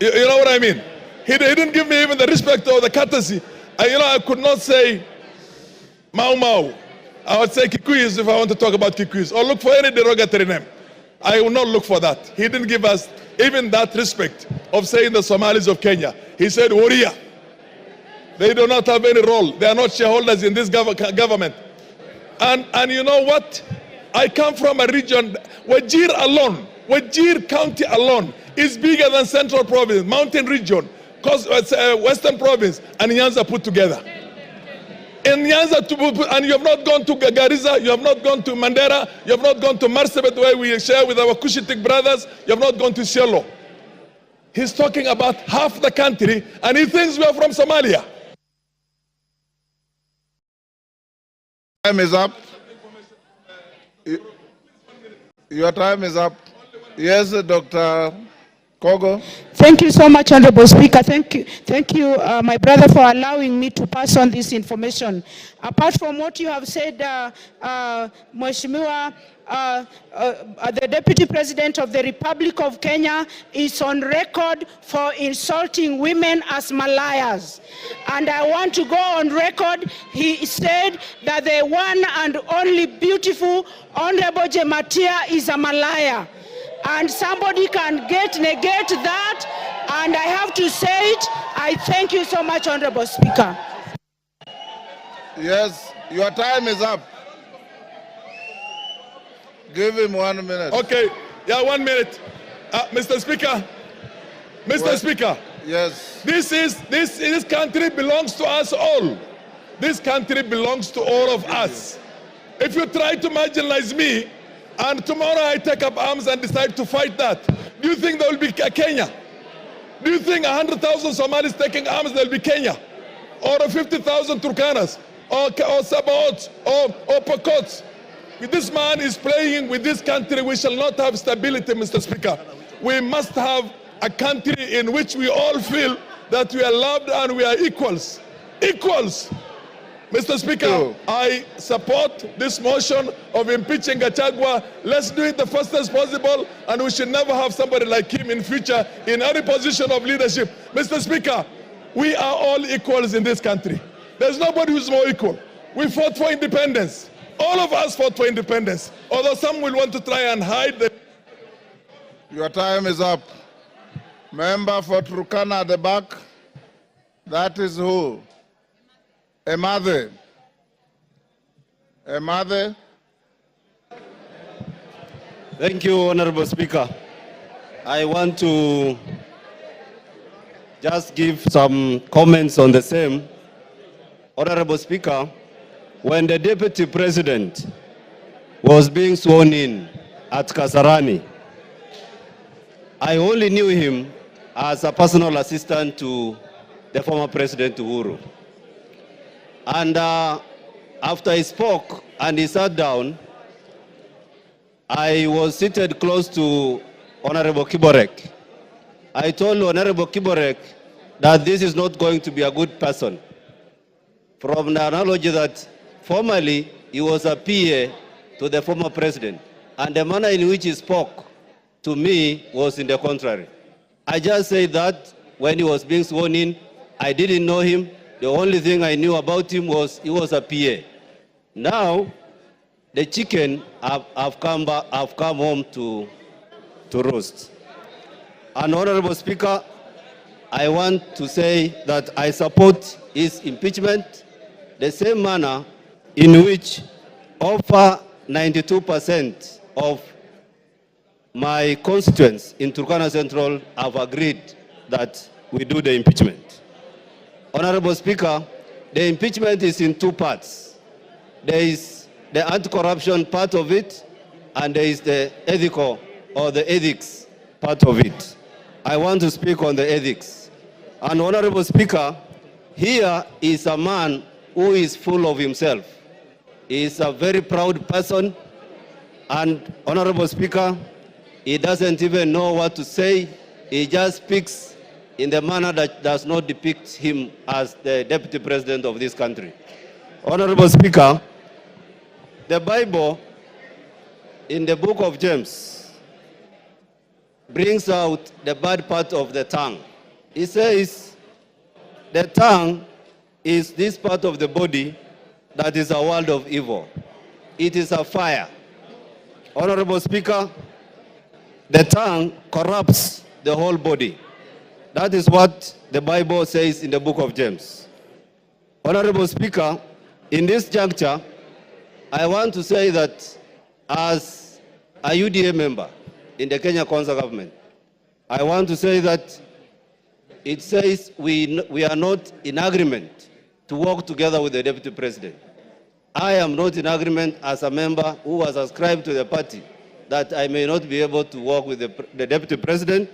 You know what I mean? He didn't give me even the respect or the courtesy. I could not say Mau Mau. I would say Kikuyus if I want to talk about Kikuyus, or look for any derogatory name. I will not look for that. He didn't give us even that respect of saying the Somalis of Kenya. He said warrior. They do not have any role. They are not shareholders in this government. And you know what? I come from a region, Wajir alone, Wajir County alone is bigger than Central Province, Mountain Region, Western Province, and Nyanza put together. In Nyanza, and you have not gone to Garissa, you have not gone to Mandera, you have not gone to Marsabit, where we share with our Cushitic brothers, you have not gone to Shiloh. He's talking about half the country, and he thinks we are from Somalia. Time is up. Your time is up. Yes, Dr. Kogo. Thank you so much, Honorable Speaker. Thank you, my brother, for allowing me to pass on this information. Apart from what you have said, Mheshimiwa, the Deputy President of the Republic of Kenya is on record for insulting women as Malayas. And I want to go on record. He said that the one and only beautiful Honorable Jematia is a Malaya. And somebody can negate that, and I have to say it. I thank you so much, Honorable Speaker. Yes, your time is up. Give him 1 minute. Okay, yeah, 1 minute. Mr. Speaker, Mr. Speaker. Yes. This country belongs to us all. This country belongs to all of us. If you try to marginalize me, and tomorrow I take up arms and decide to fight that, do you think there will be Kenya? Do you think 100,000 Somalis taking arms, there will be Kenya? Or 50,000 Turkanas? Or Sabaots? Or Pokots? This man is playing with this country. We shall not have stability, Mr. Speaker. We must have a country in which we all feel that we are loved and we are equals. Equals. Mr. Speaker, I support this motion of impeaching Gachagua. Let's do it the fastest possible, and we should never have somebody like him in future in any position of leadership. Mr. Speaker, we are all equals in this country. There's nobody who's more equal. We fought for independence. All of us fought for independence, although some will want to try and hide the... Your time is up. Member for Turkana at the back. That is who? Emadhe. Emadhe. Thank you, Honorable Speaker. I want to just give some comments on the same. Honorable Speaker, when the Deputy President was being sworn in at Kasarani, I only knew him as a personal assistant to the former President Uhuru. And after he spoke and he sat down, I was seated close to Honorable Kiborek. I told Honorable Kiborek that this is not going to be a good person. From the analogy that formerly he was a PA to the former president, and the manner in which he spoke to me was in the contrary. I just said that when he was being sworn in, I didn't know him. The only thing I knew about him was he was a PA. Now, the chicken have come home to roast. And Honorable Speaker, I want to say that I support his impeachment the same manner in which over 92% of my constituents in Turkana Central have agreed that we do the impeachment. Honorable Speaker, the impeachment is in two parts. There is the anti-corruption part of it, and there is the ethical or the ethics part of it. I want to speak on the ethics. And Honorable Speaker, here is a man who is full of himself. He is a very proud person, and Honorable Speaker, he doesn't even know what to say. He just speaks in the manner that does not depict him as the Deputy President of this country. Honorable Speaker, the Bible in the book of James brings out the bad part of the tongue. It says the tongue is this part of the body that is a world of evil. It is a fire. Honorable Speaker, the tongue corrupts the whole body. That is what the Bible says in the book of James. Honorable Speaker, in this juncture, I want to say that as a UDA member in the Kenya Council government, I want to say that it says we are not in agreement to work together with the Deputy President. I am not in agreement as a member who was ascribed to the party that I may not be able to work with the Deputy President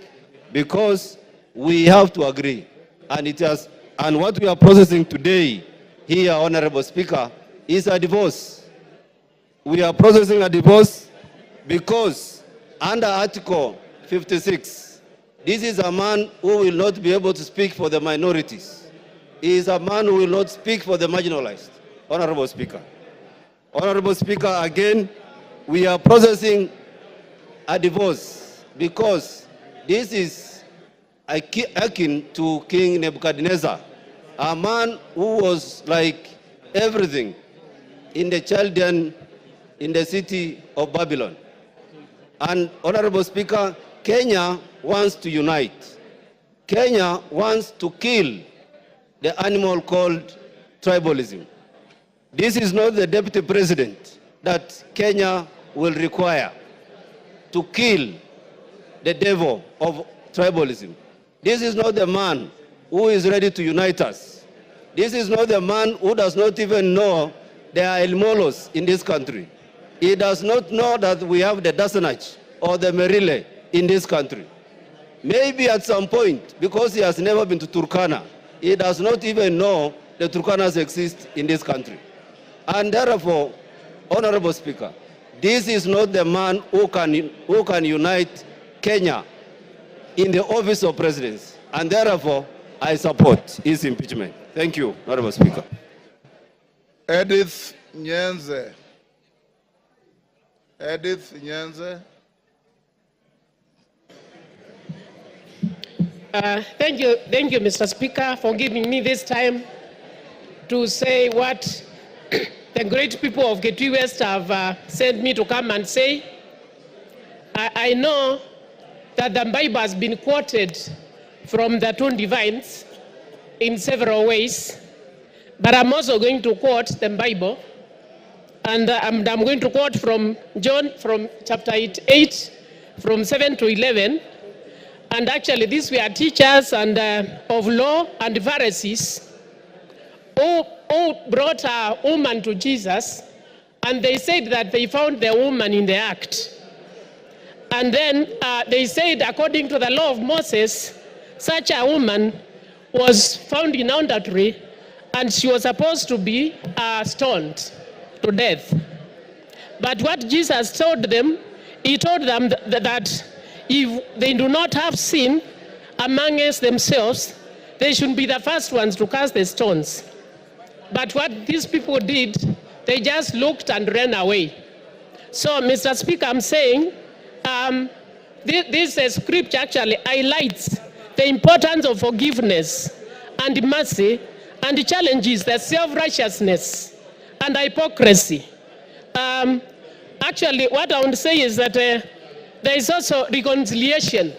because we have to agree. And what we are processing today here, Honorable Speaker, is a divorce. We are processing a divorce because under Article 56, this is a man who will not be able to speak for the minorities. He is a man who will not speak for the marginalized. Honorable Speaker. Honorable Speaker, again, we are processing a divorce because this is akin to King Nebuchadnezzar, a man who was like everything in the Chaldean, in the city of Babylon. And Honorable Speaker, Kenya wants to unite. Kenya wants to kill the animal called tribalism. This is not the Deputy President that Kenya will require to kill the devil of tribalism. This is not the man who is ready to unite us. This is not the man who does not even know there are Elmolos in this country. He does not know that we have the Dasanach or the Merile in this country. Maybe at some point, because he has never been to Turkana, he does not even know the Turkanas exist in this country. And therefore, Honorable Speaker, this is not the man who can unite Kenya in the office of presidency. And therefore, I support his impeachment. Thank you, Honorable Speaker. Edith Nyenze. Edith Nyenze. Thank you, Mr. Speaker, for giving me this time to say what the great people of Getui West have sent me to come and say. I know that the Bible has been quoted from the two divines in several ways, but I'm also going to quote the Bible, and I'm going to quote from John, from chapter 8, from 7 to 11. And actually, these were teachers and of law and Pharisees who brought a woman to Jesus, and they said that they found the woman in the act. And then they said, according to the law of Moses, such a woman was found in adultery, and she was supposed to be stoned to death. But what Jesus told them, he told them that if they do not have sin amongst themselves, they should be the first ones to cast the stones. But what these people did, they just looked and ran away. So, Mr. Speaker, I'm saying this scripture actually highlights the importance of forgiveness and mercy, and challenges the self-righteousness and hypocrisy. Actually, what I want to say is that there is also reconciliation.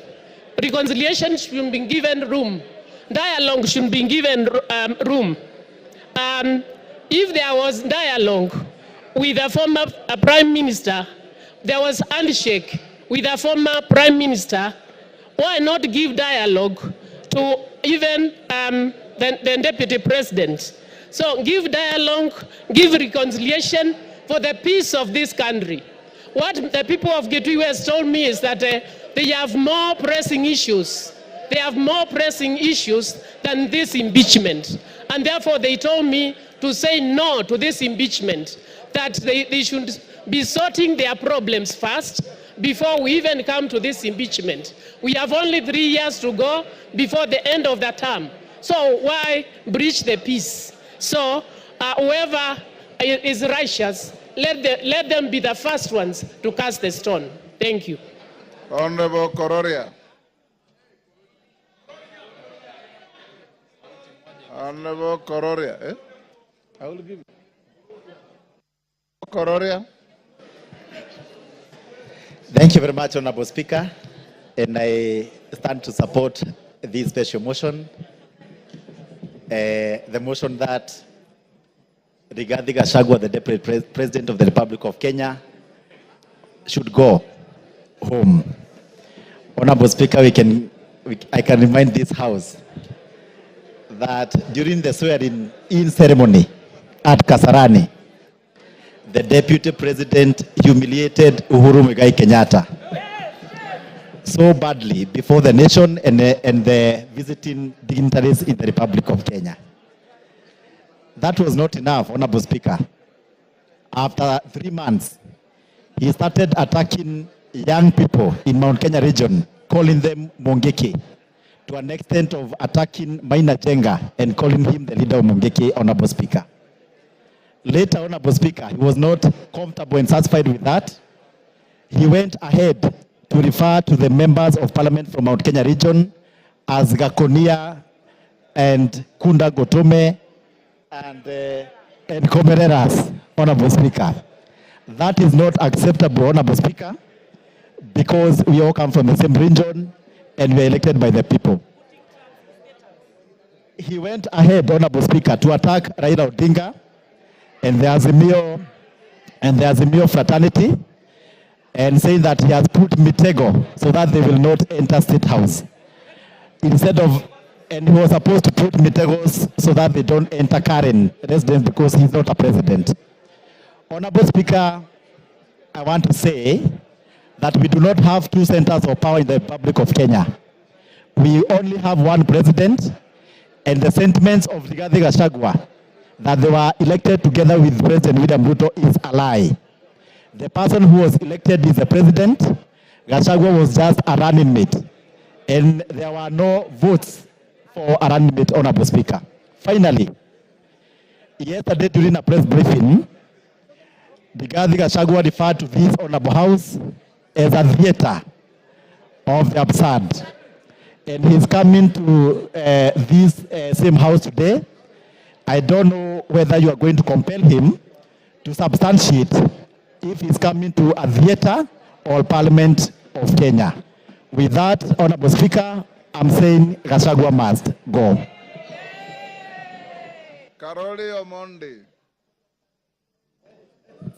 Reconciliation should be given room. Dialogue should be given room. If there was dialogue with a former prime minister, there was handshake with a former prime minister, why not give dialogue to even the deputy president? So give dialogue, give reconciliation for the peace of this country. What the people of Getui West told me is that they have more pressing issues. They have more pressing issues than this impeachment. And therefore they told me to say no to this impeachment, that they should be sorting their problems first before we even come to this impeachment. We have only 3 years to go before the end of the term. So why breach the peace? So whoever is righteous, let them be the first ones to cast the stone. Thank you. Honorable Kororia. Honorable Kororia. Eh? I will give you. Kororia. Thank you very much, Honorable Speaker. And I stand to support this special motion. The motion that Rigathi Gachagua, the Deputy President of the Republic of Kenya, should go home. Honorable Speaker, I can remind this House that during the swearing-in ceremony at Kasarani, the Deputy President humiliated Uhuru Muigai Kenyatta so badly before the nation and the visiting dignitaries in the Republic of Kenya. That was not enough, Honorable Speaker. After 3 months, he started attacking young people in Mount Kenya region, calling them Mongeki, to an extent of attacking Maina Jenga and calling him the leader of Mongeki, Honorable Speaker. Later, Honorable Speaker, he was not comfortable and satisfied with that. He went ahead to refer to the members of parliament from Mount Kenya region as Gakonia and Kunda Gotome and Komereras, Honorable Speaker. That is not acceptable, Honorable Speaker, because we all come from the same region and we are elected by the people. He went ahead, Honorable Speaker, to attack Raila Odinga and the Azimio fraternity, and saying that he has put mitego so that they will not enter State House. And he was supposed to put mitegos so that they don't enter Karen residence because he's not a president. Honorable Speaker, I want to say that we do not have two centers of power in the Republic of Kenya. We only have one president, and the sentiments of Rigathi Gachagua that they were elected together with President William Ruto is a lie. The person who was elected is the president. Gachagua was just a running mate, and there were no votes for a running mate, Honorable Speaker. Finally, yesterday during a press briefing, Rigathi Gachagua referred to this Honorable House as a theater of the absurd. And he's coming to this same house today. I don't know whether you are going to compel him to substantiate if he's coming to a theater or Parliament of Kenya. With that, Honorable Speaker, I'm saying Gachagua must go. Karoli Omondi.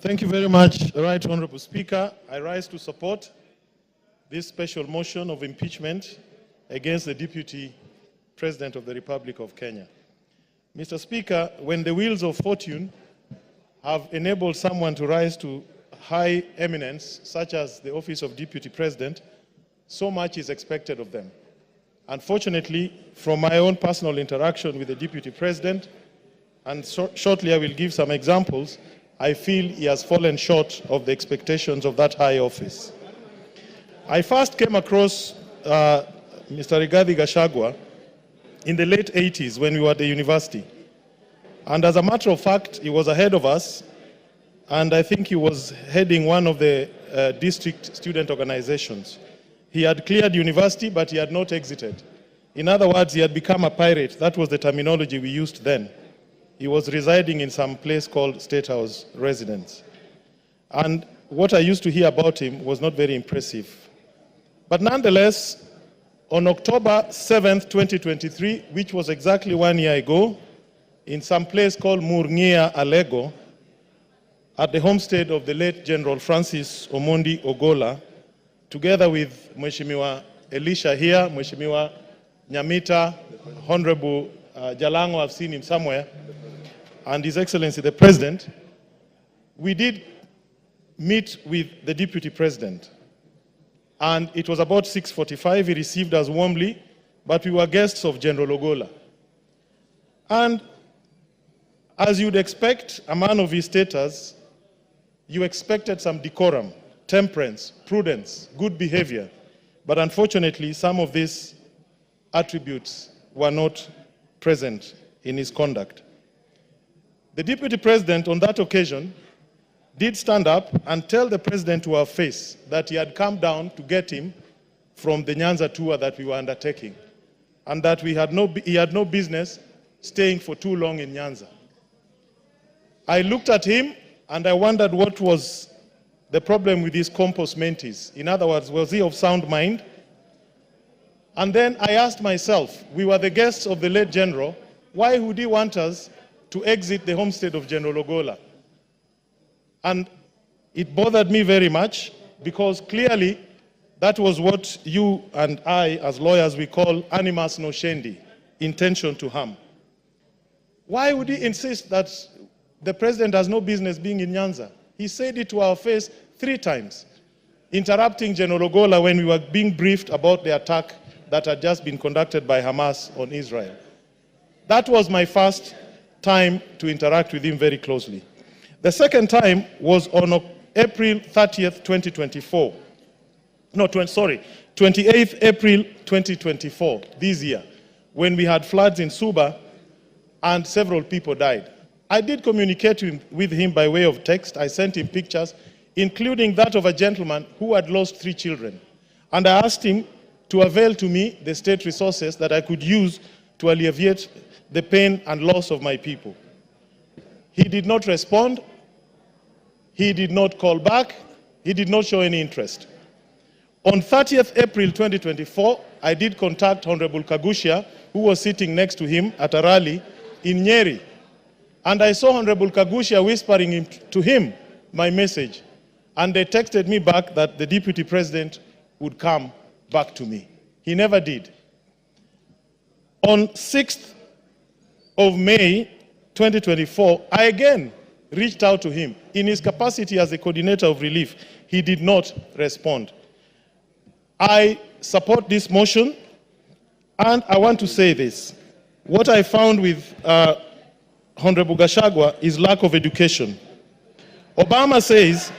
Thank you very much, Right Honorable Speaker. I rise to support this special motion of impeachment against the Deputy President of the Republic of Kenya. Mr. Speaker, when the wheels of fortune have enabled someone to rise to high eminence, such as the office of Deputy President, so much is expected of them. Unfortunately, from my own personal interaction with the Deputy President, and shortly I will give some examples, I feel he has fallen short of the expectations of that high office. I first came across Mr. Rigathi Gachagua in the late 80s when we were at the university. And as a matter of fact, he was ahead of us, and I think he was heading one of the district student organizations. He had cleared university, but he had not exited. In other words, he had become a pirate. That was the terminology we used then. He was residing in some place called State House residence. And what I used to hear about him was not very impressive. But nonetheless, on October 7th, 2023, which was exactly 1 year ago, in some place called Murngia, Alego, at the homestead of the late General Francis Omondi Ogola, together with Mheshimiwa Elisha here, Mheshimiwa Nyamita, Honorable Jalango, I've seen him somewhere, and His Excellency the President, we did meet with the Deputy President. And it was about 6:45, he received us warmly, but we were guests of General Ogola. And as you'd expect, a man of his status, you expected some decorum, temperance, prudence, good behavior. But unfortunately, some of these attributes were not present in his conduct. The Deputy President on that occasion did stand up and tell the President to our face that he had come down to get him from the Nyanza tour that we were undertaking, and that he had no business staying for too long in Nyanza. I looked at him and I wondered what was the problem with his compos mentis. In other words, was he of sound mind? And then I asked myself, we were the guests of the late General, why would he want us to exit the homestead of General Ogola? And it bothered me very much, because clearly that was what you and I, as lawyers, we call animus nocendi, intention to harm. Why would he insist that the President has no business being in Nyanza? He said it to our face 3 times, interrupting General Ogola when we were being briefed about the attack that had just been conducted by Hamas on Israel. That was my first time to interact with him very closely. The second time was on April 30th, 2024. No, 28th April 2024, this year, when we had floods in Suba and several people died. I did communicate with him by way of text. I sent him pictures, including that of a gentleman who had lost 3 children. And I asked him to avail to me the state resources that I could use to alleviate the pain and loss of my people. He did not respond. He did not call back. He did not show any interest. On 30th April 2024, I did contact Honorable Kagushia, who was sitting next to him at a rally in Nyeri. And I saw Honorable Kagushia whispering to him my message. and they texted me back that the deputy president would come back to me. He never did. On 6th of May 2024, I again reached out to him in his capacity as the coordinator of relief. He did not respond. I support this motion, and I want to say this. What I found with Honorable Gachagua is lack of education. Obama says,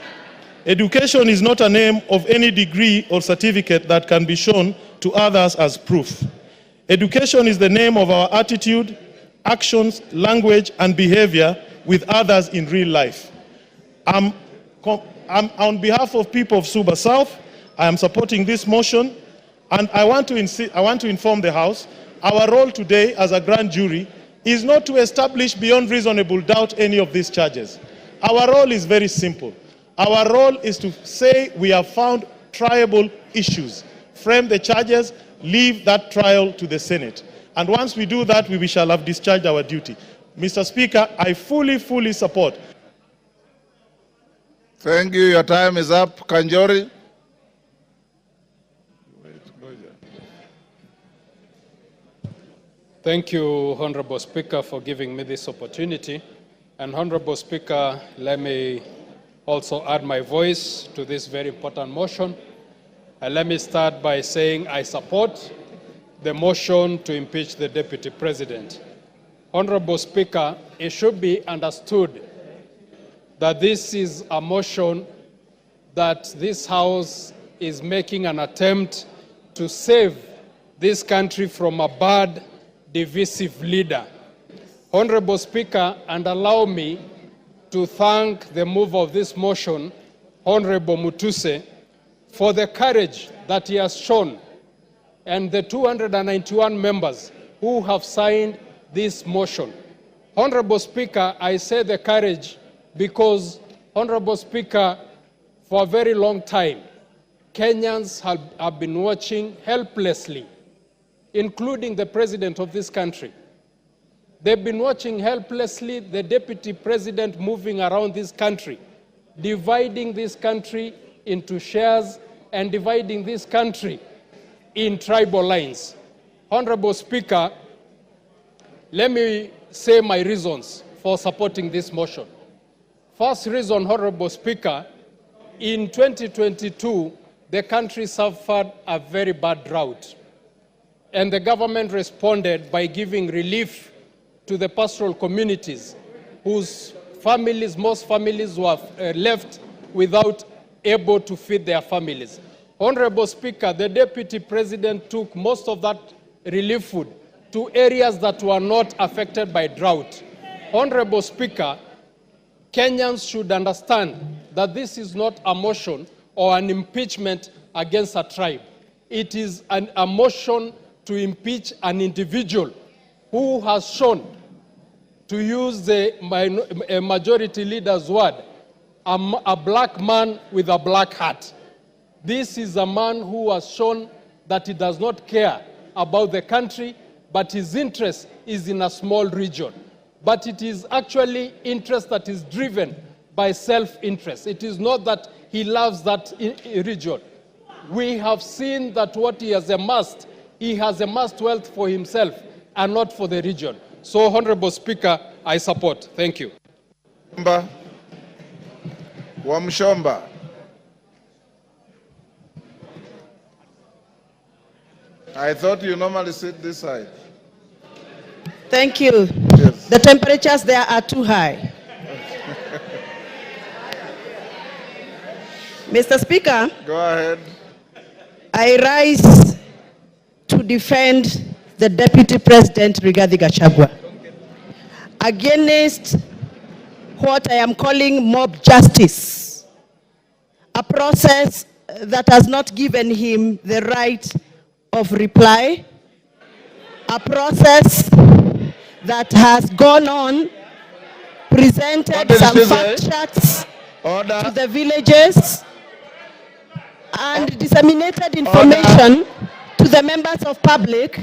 education is not a name of any degree or certificate that can be shown to others as proof. Education is the name of our attitude, actions, language, and behavior with others in real life. I'm on behalf of people of Suba South, I am supporting this motion, and I want to inform the House, our role today as a grand jury is not to establish beyond reasonable doubt any of these charges. Our role is very simple. Our role is to say we have found triable issues, frame the charges, leave that trial to the Senate. And once we do that, we shall have discharged our duty. Mr. Speaker, I fully support. Thank you. Your time is up. Kanjori. Thank you, Honorable Speaker, for giving me this opportunity. And Honorable Speaker, let me also add my voice to this very important motion. And let me start by saying I support the motion to impeach the Deputy President. Honorable Speaker, it should be understood that this is a motion that this House is making an attempt to save this country from a bad, divisive leader. Honorable Speaker, and allow me to thank the mover of this motion, Honorable Mutuse, for the courage that he has shown, and the 291 members who have signed this motion. Honorable Speaker, I say the courage because, Honorable Speaker, for a very long time, Kenyans have been watching helplessly, including the President of this country. They've been watching helplessly the Deputy President moving around this country, dividing this country into shares and dividing this country in tribal lines. Honorable Speaker, let me say my reasons for supporting this motion. First reason, Honorable Speaker, in 2022, the country suffered a very bad drought. And the government responded by giving relief to the pastoral communities whose families, most families were left without able to feed their families. Honorable Speaker, the Deputy President took most of that relief food to areas that were not affected by drought. Honorable Speaker, Kenyans should understand that this is not a motion or an impeachment against a tribe. It is a motion to impeach an individual who has shown, to use the majority leader's word, a black man with a black heart. This is a man who has shown that he does not care about the country, but his interest is in a small region. But it is actually interest that is driven by self-interest. It is not that he loves that region. We have seen that what he has amassed wealth for himself and not for the region. So, Honorable Speaker, I support. Thank you. Wamshomba. I thought you normally sit this side. Thank you. Yes. The temperatures there are too high. Mr. Speaker, go ahead. I rise to defend the Deputy President Rigathi Gachagua against what I am calling mob justice, a process that has not given him the right of reply, a process that has gone on, presented some fact charts to the villages, and disseminated information to the members of public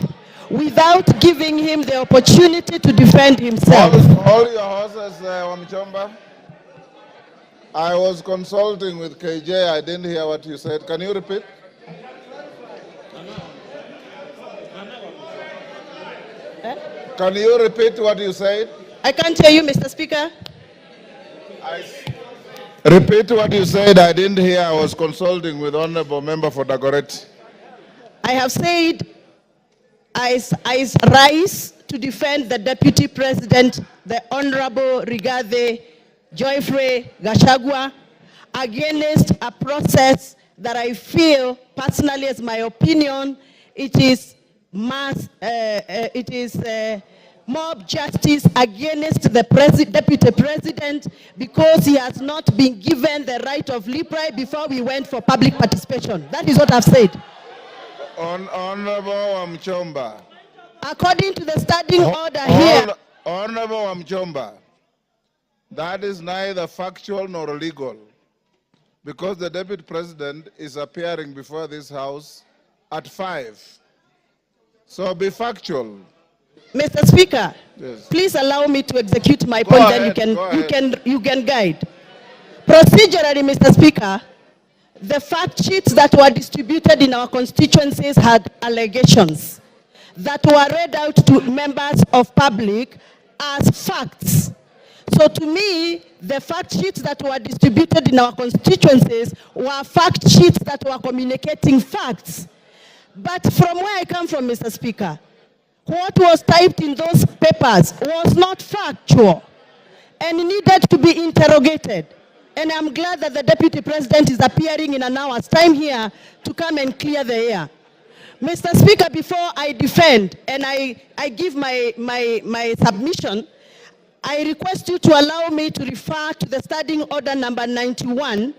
without giving him the opportunity to defend himself. Hold your horses, Wamchomba. I was consulting with KJ. I didn't hear what you said. Can you repeat? Can you repeat what you said? I can't hear you, Mr. Speaker. Repeat what you said. I didn't hear. I was consulting with Honorable Member for Dagoretti. I have said I rise to defend the Deputy President, the Honorable Rigathi Joyfrey Gachagua, against a process that I feel, personally as my opinion, it is mob justice against the Deputy President because he has not been given the right of reply before we went for public participation. That is what I've said. Honorable Wamchomba. According to the standing order here. Honorable Wamchomba, that is neither factual nor legal because the Deputy President is appearing before this House at 5. So be factual. Mr. Speaker, yes. Please allow me to execute my point, then you can guide. Procedurally, Mr. Speaker, the fact sheets that were distributed in our constituencies had allegations that were read out to members of public as facts. So to me, the fact sheets that were distributed in our constituencies were fact sheets that were communicating facts. But from where I come from, Mr. Speaker, what was typed in those papers was not factual and needed to be interrogated. And I'm glad that the Deputy President is appearing in an hour's time here to come and clear the air. Mr. Speaker, before I defend and I give my submission, I request you to allow me to refer to the standing order number 91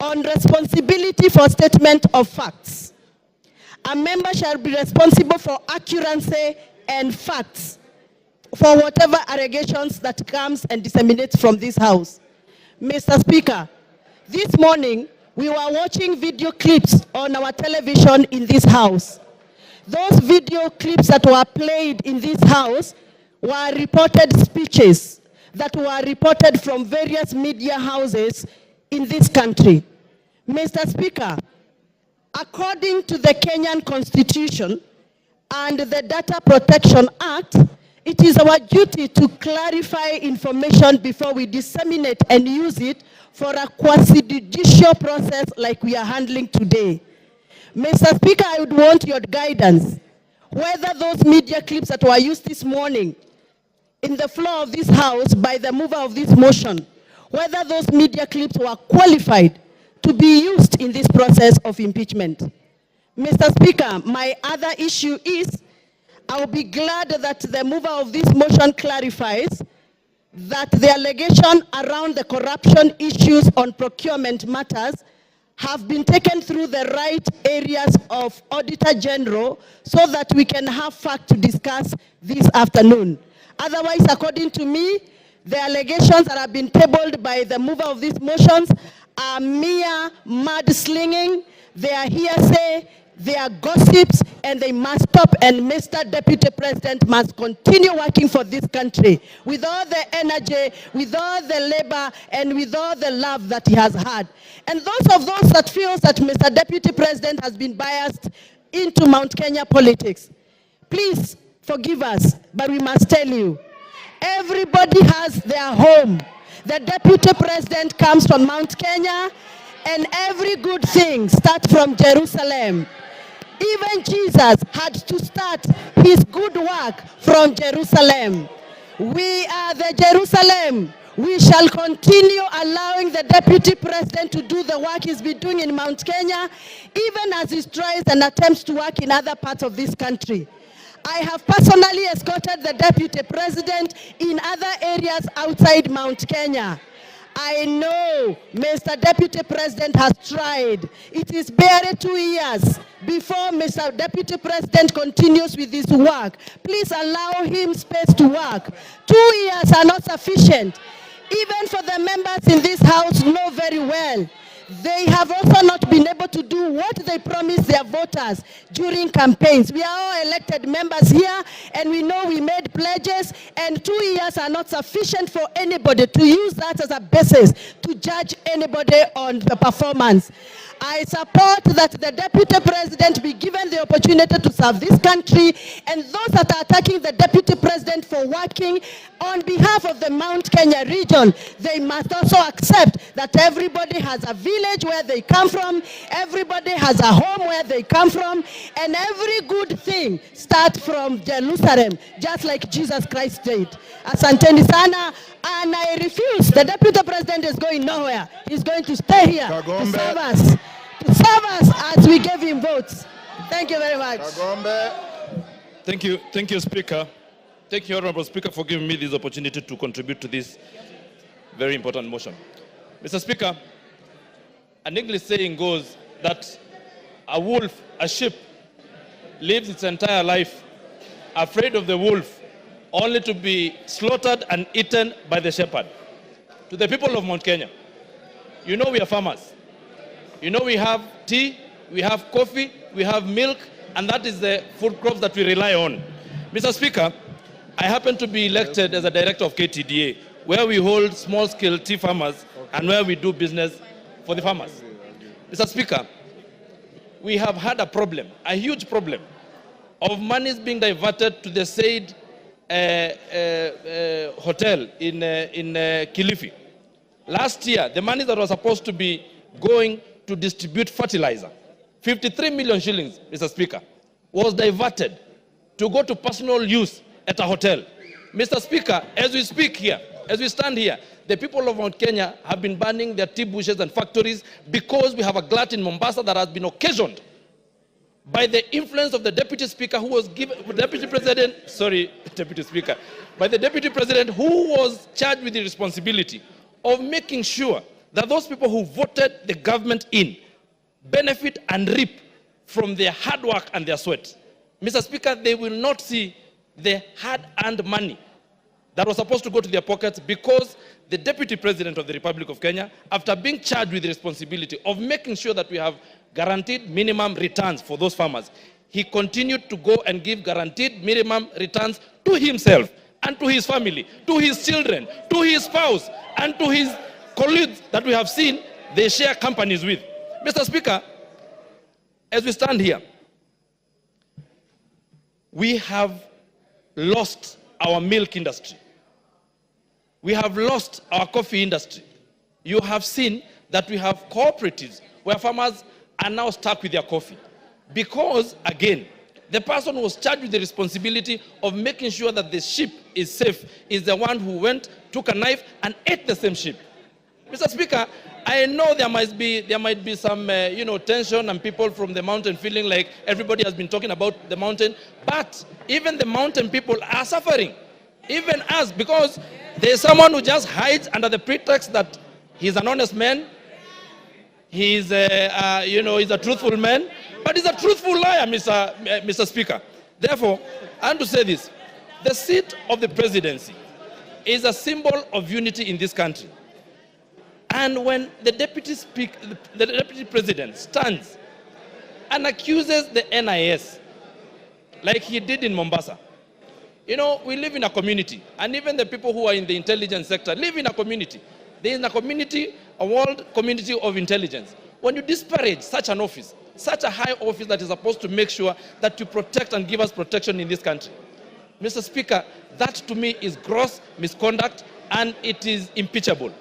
on responsibility for statement of facts. A member shall be responsible for accuracy and facts for whatever allegations that comes and disseminates from this House. Mr. Speaker, this morning we were watching video clips on our television in this House. Those video clips that were played in this House were reported speeches that were reported from various media houses in this country. Mr. Speaker, according to the Kenyan Constitution and the Data Protection Act, it is our duty to clarify information before we disseminate and use it for a quasi-judicial process like we are handling today. Mr. Speaker, I would want your guidance whether those media clips that were used this morning in the floor of this House by the mover of this motion, whether those media clips were qualified to be used in this process of impeachment. Mr. Speaker, my other issue is I will be glad that the mover of this motion clarifies that the allegation around the corruption issues on procurement matters have been taken through the right areas of Auditor General so that we can have fact to discuss this afternoon. Otherwise, according to me, the allegations that have been tabled by the mover of these motions are mere mudslinging, they are hearsay, they are gossips, and they must stop. And Mr. Deputy President must continue working for this country with all the energy, with all the labor, and with all the love that he has had. And those that feel that Mr. Deputy President has been biased into Mt.Kenya politics, please forgive us, but we must tell you, everybody has their home. The Deputy President comes from Mt.Kenya, and every good thing starts from Jerusalem. Even Jesus had to start his good work from Jerusalem. We are the Jerusalem. We shall continue allowing the Deputy President to do the work he's been doing in Mt.Kenya, even as he tries and attempts to work in other parts of this country. I have personally escorted the Deputy President in other areas outside Mt.Kenya. I know Mr. Deputy President has tried. It is barely 2 years before Mr. Deputy President continues with his work. Please allow him space to work. 2 years are not sufficient. Even for the members in this House know very well, They have also not been able to do what they promised their voters during campaigns. We are all elected members here, and we know we made pledges, and 2 years are not sufficient for anybody to use that as a basis to judge anybody on the performance. I support that the Deputy President be given the opportunity to serve this country, and those that are attacking the Deputy President for working on behalf of the Mt.Kenya region, they must also accept that everybody has a village where they come from, everybody has a home where they come from, and every good thing starts from Jerusalem, just like Jesus Christ did. Asanteni sana, and I refuse. The Deputy President is going nowhere. He's going to stay here to serve us. To serve us as we gave him votes. Thank you very much. Thank you, Speaker. Thank you, Honorable Speaker, for giving me this opportunity to contribute to this very important motion. Mr. Speaker, an English saying goes that a sheep, lives its entire life afraid of the wolf, only to be slaughtered and eaten by the shepherd. To the people of Mount Kenya, you know we are farmers. You know we have tea, we have coffee, we have milk, and that is the food crops that we rely on. Mr. Speaker, I happen to be elected as a director of KTDA, where we hold small-scale tea farmers and where we do business for the farmers. Mr. Speaker, we have had a problem, a huge problem, of monies being diverted to the said hotel in Kilifi. Last year, the money that was supposed to be going to distribute fertilizer, 53 million shillings, Mr. Speaker, was diverted to go to personal use at a hotel. Mr. Speaker, as we speak here, as we stand here, the people of Mount Kenya have been burning their tea bushes and factories because we have a glut in Mombasa that has been occasioned by the influence of the Deputy Speaker who was given, by the Deputy President who was charged with the responsibility of making sure that those people who voted the government in benefit and reap from their hard work and their sweat. Mr. Speaker, they will not see the hard-earned money that was supposed to go to their pockets because the Deputy President of the Republic of Kenya, after being charged with the responsibility of making sure that we have guaranteed minimum returns for those farmers, he continued to go and give guaranteed minimum returns to himself and to his family, to his children, to his spouse, and to his colleagues that we have seen they share companies with. Mr. Speaker, as we stand here, we have lost our milk industry. We have lost our coffee industry. You have seen that we have cooperatives where farmers are now stuck with their coffee. Because, again, the person who was charged with the responsibility of making sure that the sheep is safe is the one who went, took a knife, and ate the same sheep. Mr. Speaker, I know there might be some tension and people from the mountain feeling like everybody has been talking about the mountain, but even the mountain people are suffering, even us, because there's someone who just hides under the pretext that he's an honest man, he's a truthful man, but he's a truthful liar, Mr. Speaker. Therefore, I want to say this: the seat of the presidency is a symbol of unity in this country. And when the Deputy President stands and accuses the NIS, like he did in Mombasa, we live in a community, and even the people who are in the intelligence sector live in a community. There is a community, a world community of intelligence. When you disparage such an office, such a high office that is supposed to make sure that you protect and give us protection in this country, Mr. Speaker, that to me is gross misconduct and it is impeachable.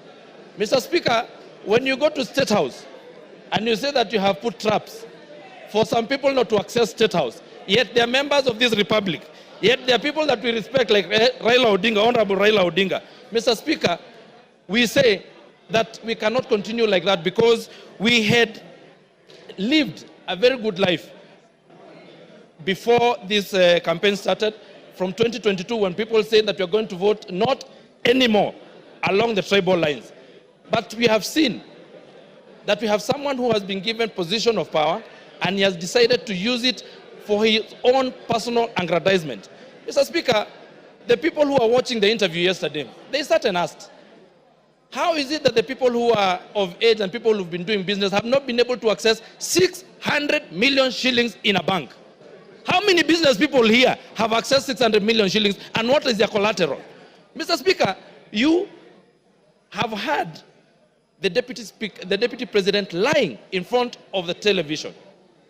Mr. Speaker, when you go to State House and you say that you have put traps for some people not to access State House, yet they are members of this republic, yet there are people that we respect like Raila Odinga, Honorable Raila Odinga. Mr. Speaker, we say that we cannot continue like that because we had lived a very good life before this campaign started from 2022 when people said that we are going to vote not anymore along the tribal lines. But we have seen that we have someone who has been given position of power and he has decided to use it for his own personal aggrandizement. Mr. Speaker, the people who are watching the interview yesterday, they sat and asked, How is it that the people who are of age and people who've been doing business have not been able to access 600 million shillings in a bank? How many business people here have accessed 600 million shillings, and what is their collateral? Mr. Speaker, you have had the deputy president lying in front of the television,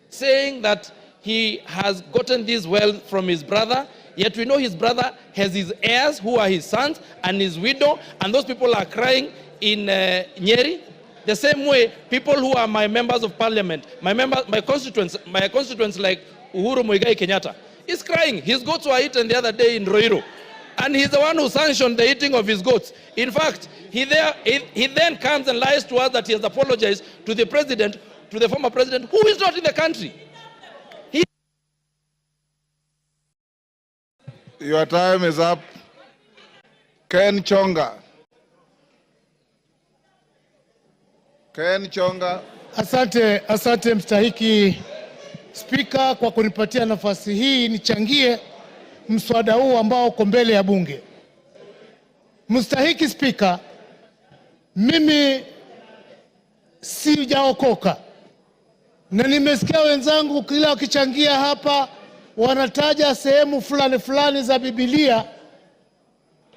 saying that he has gotten this wealth from his brother, yet we know his brother has his heirs who are his sons and his widow, and those people are crying in Nyeri. The same way, people who are my members of parliament, my constituents like Uhuru Muigai Kenyatta, is crying. His goats were eaten the other day in Ruto, and he's the one who sanctioned the eating of his goats. In fact, he then comes and lies to us that he has apologized to the president, to the former president, who is not in the country. Your time is up. Ken Chonga. Ken Chonga. Asante mstahiki Spika kwa kunipatia nafasi hii nichangie mswada huu ambao uko mbele ya bunge. Mstahiki Spika, mimi sijaokoka na nimesikia wenzangu kila wakichangia hapa wanataja sehemu fulani za Biblia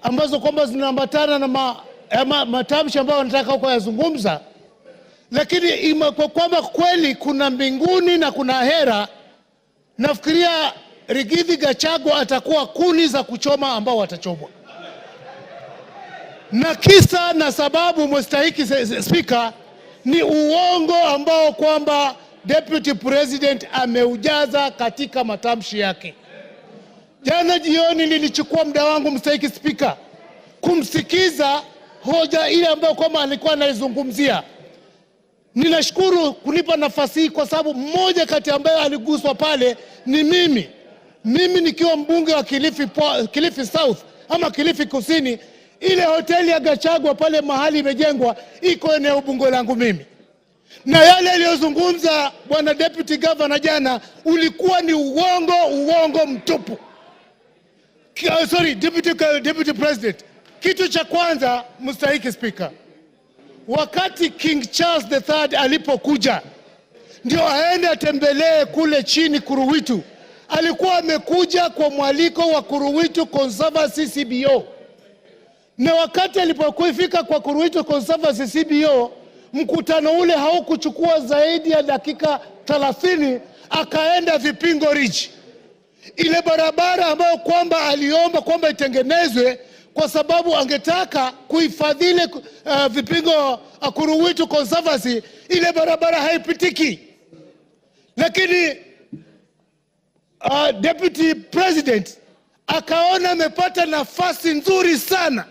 ambazo kwamba zinaambatana na matamshi ambayo wanataka huko yazungumza, lakini kwa kwamba kweli kuna mbinguni na kuna hera, nafikiria Rigathi Gachagua atakuwa kuni za kuchoma ambao watachomwa. Na kisa na sababu mstahiki Spika ni uongo ambao kwamba Deputy President ameujaza katika matamshi yake. Jana jioni nilichukua muda wangu mstahiki Spika kumsikiza hoja ile ambayo kwamba alikuwa anaizungumzia. Ninashukuru kunipa nafasi hii kwa sababu mmoja kati ambaye aliguswa pale ni mimi. Mimi nikiwa mbunge wa Kilifi South ama Kilifi Kusini, ile hoteli ya Gachagua pale mahali imejengwa iko eneo bunge langu mimi. Na yale aliyozungumza bwana deputy governor jana ulikuwa ni uongo mtupu. Sorry, deputy president. Kitu cha kwanza mstahiki Speaker, wakati King Charles III alipokuja ndio aende atembelee kule chini Kuruwitu, alikuwa amekuja kwa mwaliko wa Kuruwitu Conservancy CBO. Na wakati alipofika kwa Kuruwitu Conservancy CBO, mkutano ule haukuchukua zaidi ya dakika 30, akaenda Vipingo Ridge. Ile barabara ambayo kwamba aliomba kwamba itengenezwe kwa sababu angetaka kuhifadhi Vipingo Kuruwitu Conservancy, ile barabara haipitiki. Lakini Deputy President akaona amepata nafasi nzuri sana.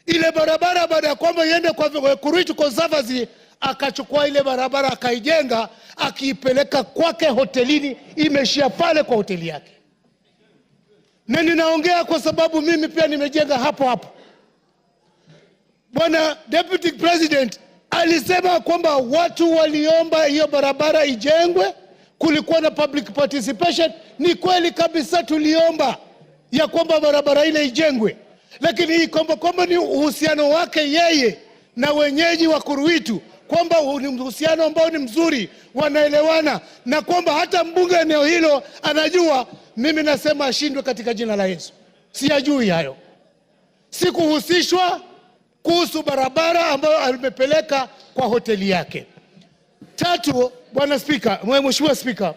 Ile barabara baada ya kwamba iende kwa Kuruwitu Conservancy, akachukua ile barabara akaijenga, akiipeleka kwake hotelini, imeshia pale kwa hoteli yake. Na ninaongea kwa sababu mimi pia nimejenga hapo. Bwana Deputy President alisema kwamba watu waliomba hiyo barabara ijengwe, kulikuwa na public participation. Ni kweli kabisa tuliomba ya kwamba barabara ile ijengwe, lakini hii kwamba ni uhusiano wake yeye na wenyeji wa Kuruwitu, kwamba ni uhusiano ambao ni mzuri, wanaelewana, na kwamba hata mbunge eneo hilo anajua. Mimi nasema ashindwe katika jina la Yesu. Siyajui hayo. Sikuhusishwa kuhusu barabara ambayo alimepeleka kwa hoteli yake. Tatu, bwana Speaker, Mheshimiwa Speaker,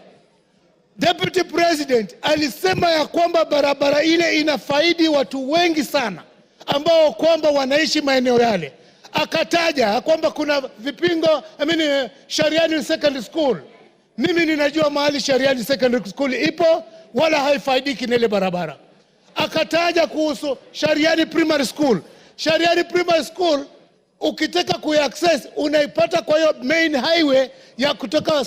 Deputy President alisema ya kwamba barabara ile inafaidi watu wengi sana ambao kwamba wanaishi maeneo yale. Akataja kwamba kuna Vipingo, Shariani Secondary School. Mimi ninajua mahali Shariani Secondary School ipo, wala haifaidiki na ile barabara. Akataja kuhusu Shariani Primary School. Shariani Primary School ukitaka kuaccess unaipata kwa hiyo main highway ya kutoka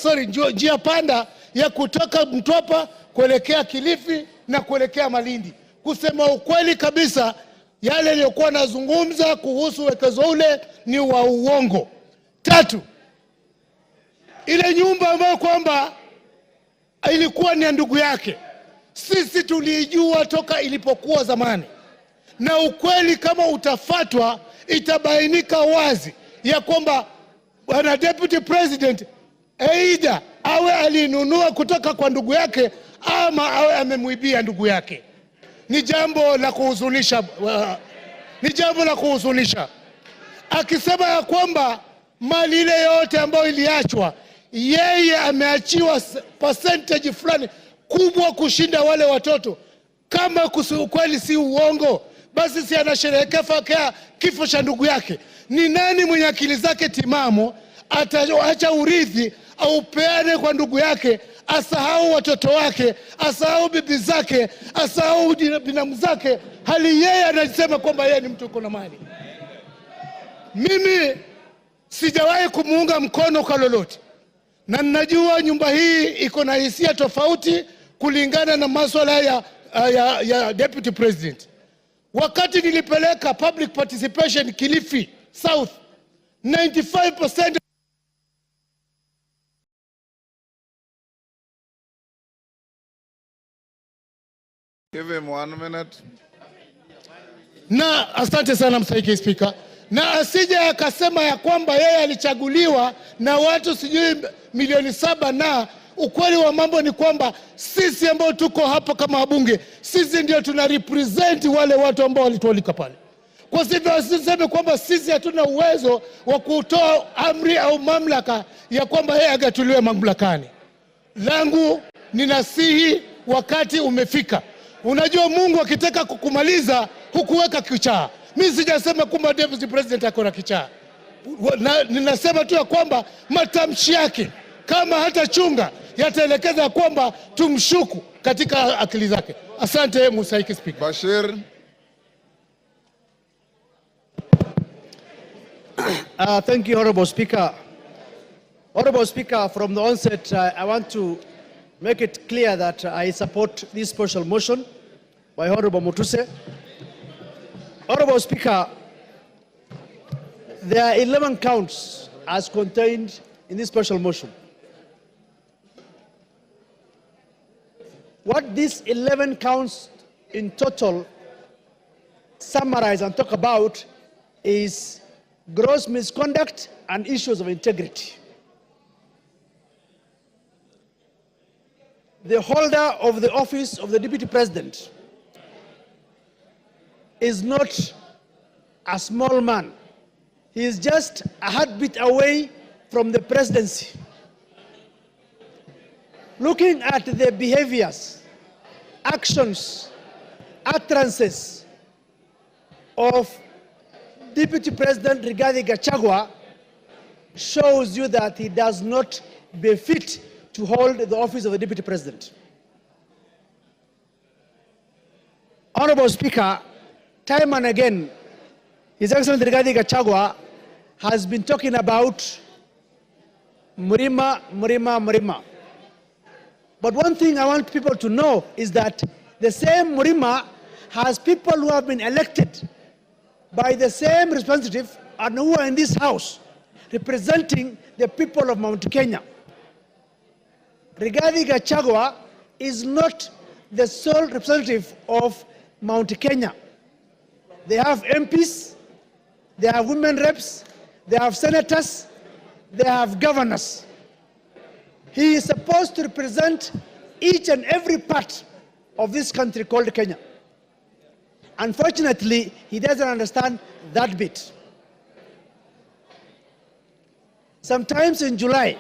njia panda ya kutoka Mtwapa kuelekea Kilifi na kuelekea Malindi. Kusema ukweli kabisa, yale aliyokuwa nazungumza kuhusu wekezo ule ni wa uongo. Tatu, ile nyumba ambayo kwamba ilikuwa ni ndugu yake, sisi tulijua toka ilipokuwa zamani. Na ukweli kama utafatwa, itabainika wazi ya kwamba bwana deputy president aidha awe alinunua kutoka kwa ndugu yake ama awe amemwibia ndugu yake. Ni jambo la kuhuzunisha, ni jambo la kuhuzunisha. Akisema ya kwamba mali ile yote ambayo iliachwa, yeye ameachiwa percentage fulani kubwa kushinda wale watoto. Kama kweli si uongo, basi si anasherehekea kifo cha ndugu yake. Ni nani mwenye akili zake timamu ataacha urithi au peane kwa ndugu yake, asahau watoto wake, asahau bibi zake, asahau binamu zake, hali yeye anasema kwamba yeye ni mtu uko na mali? Mimi sijawahi kumuunga mkono kwa lolote, na ninajua nyumba hii iko na hisia tofauti kulingana na masuala ya deputy president. Wakati nilipeleka public participation Kilifi South, 95% Give him 1 minute. Na asante sana Mstahiki Speaker. Na asije akasema ya kwamba yeye alichaguliwa na watu sijui milioni 7, na ukweli wa mambo ni kwamba sisi ambao tuko hapa kama wabunge, sisi ndio tuna represent wale watu ambao walitualika pale. Kwa hivyo asiseme kwamba sisi hatuna uwezo wa kutoa amri au mamlaka ya kwamba yeye agatuliwe mamlakani. Langu ninasihi, wakati umefika. Unajua Mungu akitaka kukumaliza hukuweka kichaa. Mimi sijasema kwamba deputy president akona kichaa. Ninasema tu ya kwamba matamshi yake kama hata chunga yataelekeza kwamba tumshuku katika akili zake. Asante Mstahiki Speaker. Bashir. Thank you, Honorable Speaker. Honorable Speaker, from the onset, I want to make it clear that I support this special motion by Honorable Mutuse. Honorable Speaker, there are 11 counts as contained in this special motion. What these 11 counts in total summarize and talk about is gross misconduct and issues of integrity. The holder of the office of the Deputy President is not a small man. He is just a heartbeat away from the presidency. Looking at the behaviors, actions, utterances of Deputy President Rigathi Gachagua shows you that he does not befit to hold the office of the Deputy President. Honorable Speaker, time and again, His Excellency Rigathi Gachagua has been talking about Murima, Murima, Murima. But one thing I want people to know is that the same Murima has people who have been elected by the same representative and who are in this house representing the people of Mt.Kenya. Rigathi Gachagua is not the sole representative of Mt.Kenya. They have MPs, they have women reps, they have senators, they have governors. He is supposed to represent each and every part of this country called Kenya. Unfortunately, he doesn't understand that bit. Sometimes in July,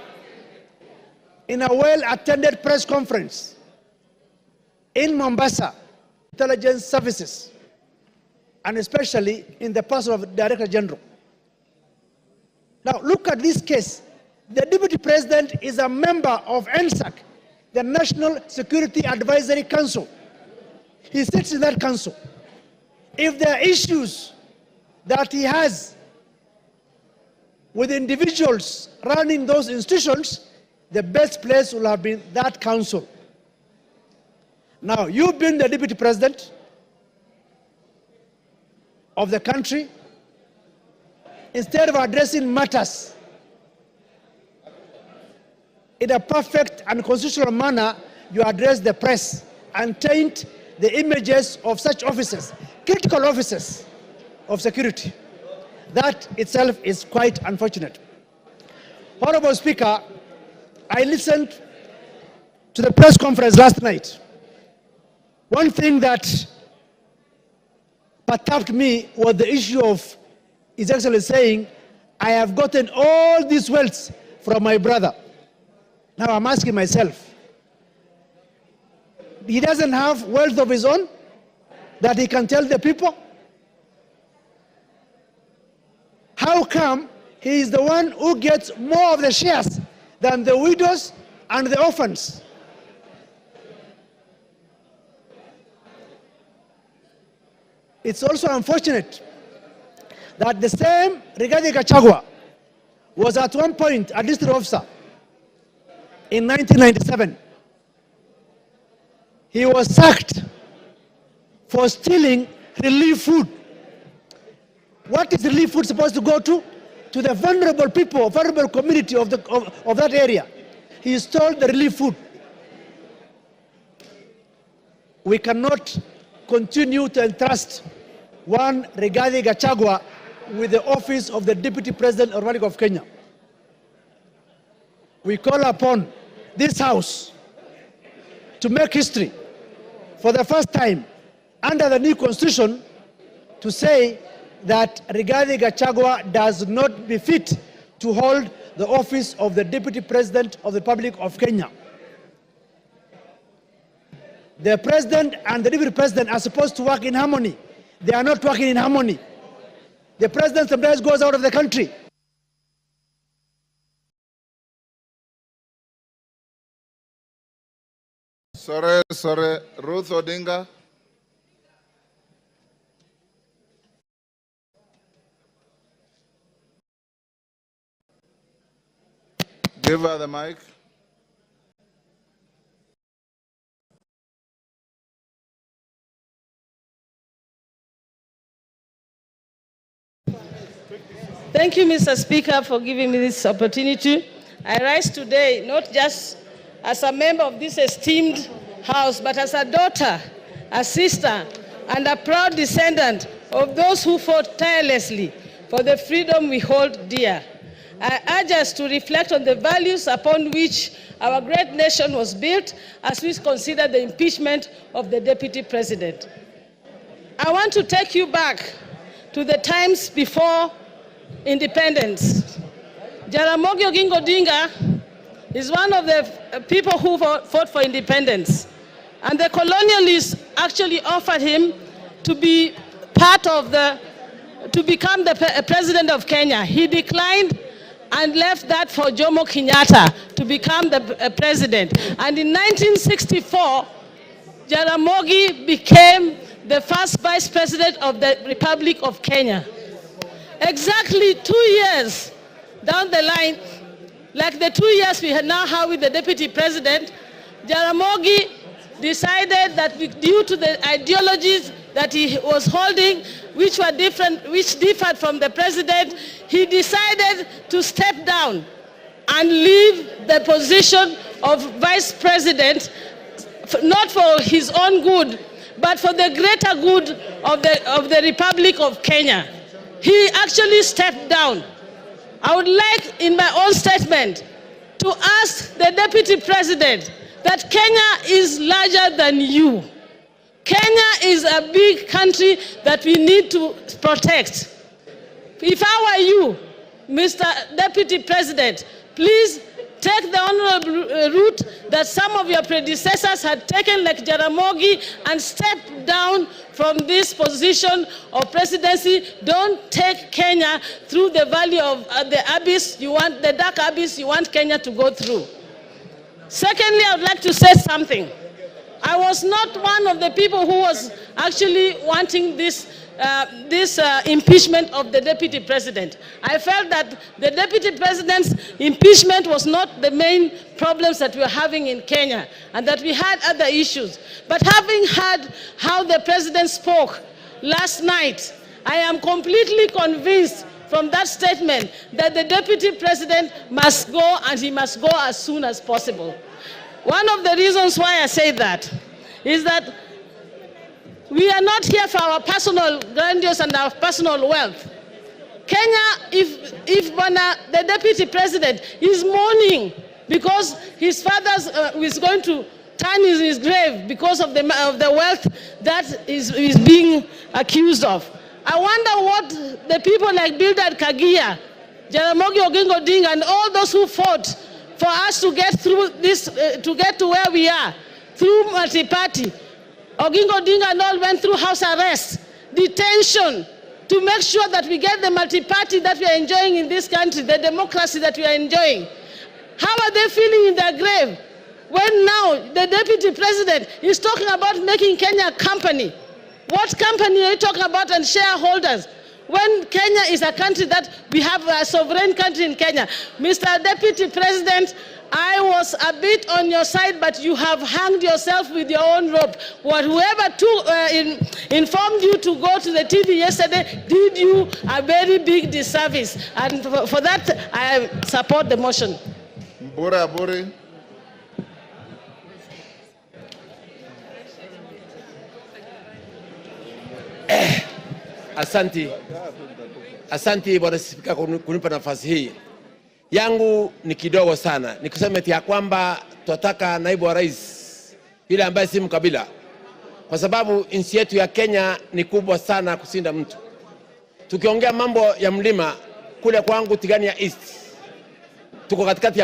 in a well-attended press conference in Mombasa, intelligence services, and especially in the person of the Director General. Now look at this case. The Deputy President is a member of NSAC, the National Security Advisory Council. He sits in that council. If there are issues that he has with individuals running those institutions, the best place will have been that council. Now, you've been the Deputy President of the country. Instead of addressing matters in a perfect and constitutional manner, you address the press and taint the images of such officers, critical officers of security. That itself is quite unfortunate. Honorable Speaker, I listened to the press conference last night. One thing that perturbed me was the issue of His Excellency saying, I have gotten all these wealth from my brother. Now I'm asking myself, he doesn't have wealth of his own that he can tell the people? How come he is the one who gets more of the shares than the widows and the orphans? It's also unfortunate that the same Rigathi Gachagua was at one point a district officer in 1997. He was sacked for stealing relief food. What is relief food supposed to go to? To the vulnerable people, vulnerable community of that area. He stole the relief food. We cannot continue to entrust one Rigathi Gachagua with the office of the Deputy President of the Republic of Kenya. We call upon this House to make history for the first time under the new Constitution to say that Rigathi Gachagua does not befit to hold the office of the Deputy President of the Republic of Kenya. The President and the Deputy President are supposed to work in harmony. They are not working in harmony. The President sometimes goes out of the country. Sorry, Ruth Odinga. Give her the mic. Thank you, Mr. Speaker, for giving me this opportunity. I rise today not just as a member of this esteemed House, but as a daughter, a sister, and a proud descendant of those who fought tirelessly for the freedom we hold dear. I urge us to reflect on the values upon which our great nation was built as we consider the impeachment of the Deputy President. I want to take you back to the times before independence. Jaramogi Oginga Odinga is one of the people who fought for independence. And the colonialists actually offered him to be to become the president of Kenya. He declined and left that for Jomo Kenyatta to become the president. And in 1964, Jaramogi became the first vice president of the Republic of Kenya. Exactly 2 years down the line, like the 2 years we now have with the deputy president, Jaramogi decided that due to the ideologies that he was holding, which differed from the president, he decided to step down and leave the position of vice president, not for his own good, but for the greater good of the Republic of Kenya. He actually stepped down. I would like, in my own statement, to ask the Deputy President that Kenya is larger than you. Kenya is a big country that we need to protect. If I were you, Mr. Deputy President, please take the honorable route that some of your predecessors had taken, like Jaramogi, and step down from this position of presidency. Don't take Kenya through the valley of the abyss the dark abyss you want Kenya to go through. Secondly, I would like to say something. I was not one of the people who was actually wanting this impeachment of the deputy president. I felt that the deputy president's impeachment was not the main problems that we were having in Kenya, and that we had other issues. But having heard how the president spoke last night, I am completely convinced from that statement that the deputy president must go, and he must go as soon as possible. One of the reasons why I say that is that we are not here for our personal grandiose and our personal wealth. Kenya, if the deputy president is mourning because his father is going to turn in his grave because of the wealth that is being accused of. I wonder what the people like Bildad Kagia, Jaramogi Oginga Odinga, and all those who fought for us to get through this, to get to where we are, through multi-party. Oginga Odinga and all went through house arrest, detention, to make sure that we get the multi-party that we are enjoying in this country, the democracy that we are enjoying. How are they feeling in their grave when now the deputy president is talking about making Kenya a company? What company are you talking about, and shareholders? When Kenya is a country that we have a sovereign country in Kenya. Mr. Deputy President, I was a bit on your side, but you have hanged yourself with your own rope. Whoever informed you to go to the TV yesterday did you a very big disservice. And for that, I support the motion. Bore. Asanti Bwana Spika kunipa nafasi hii. Yangu ni kidogo sana. Nikusema ya kwamba tunataka naibu wa rais yule ambaye si mkabila. Kwa sababu nchi yetu ya Kenya ni kubwa sana kusinda mtu. Tukiongea mambo ya mlima kule kwangu Tigania East, tuko katikati ya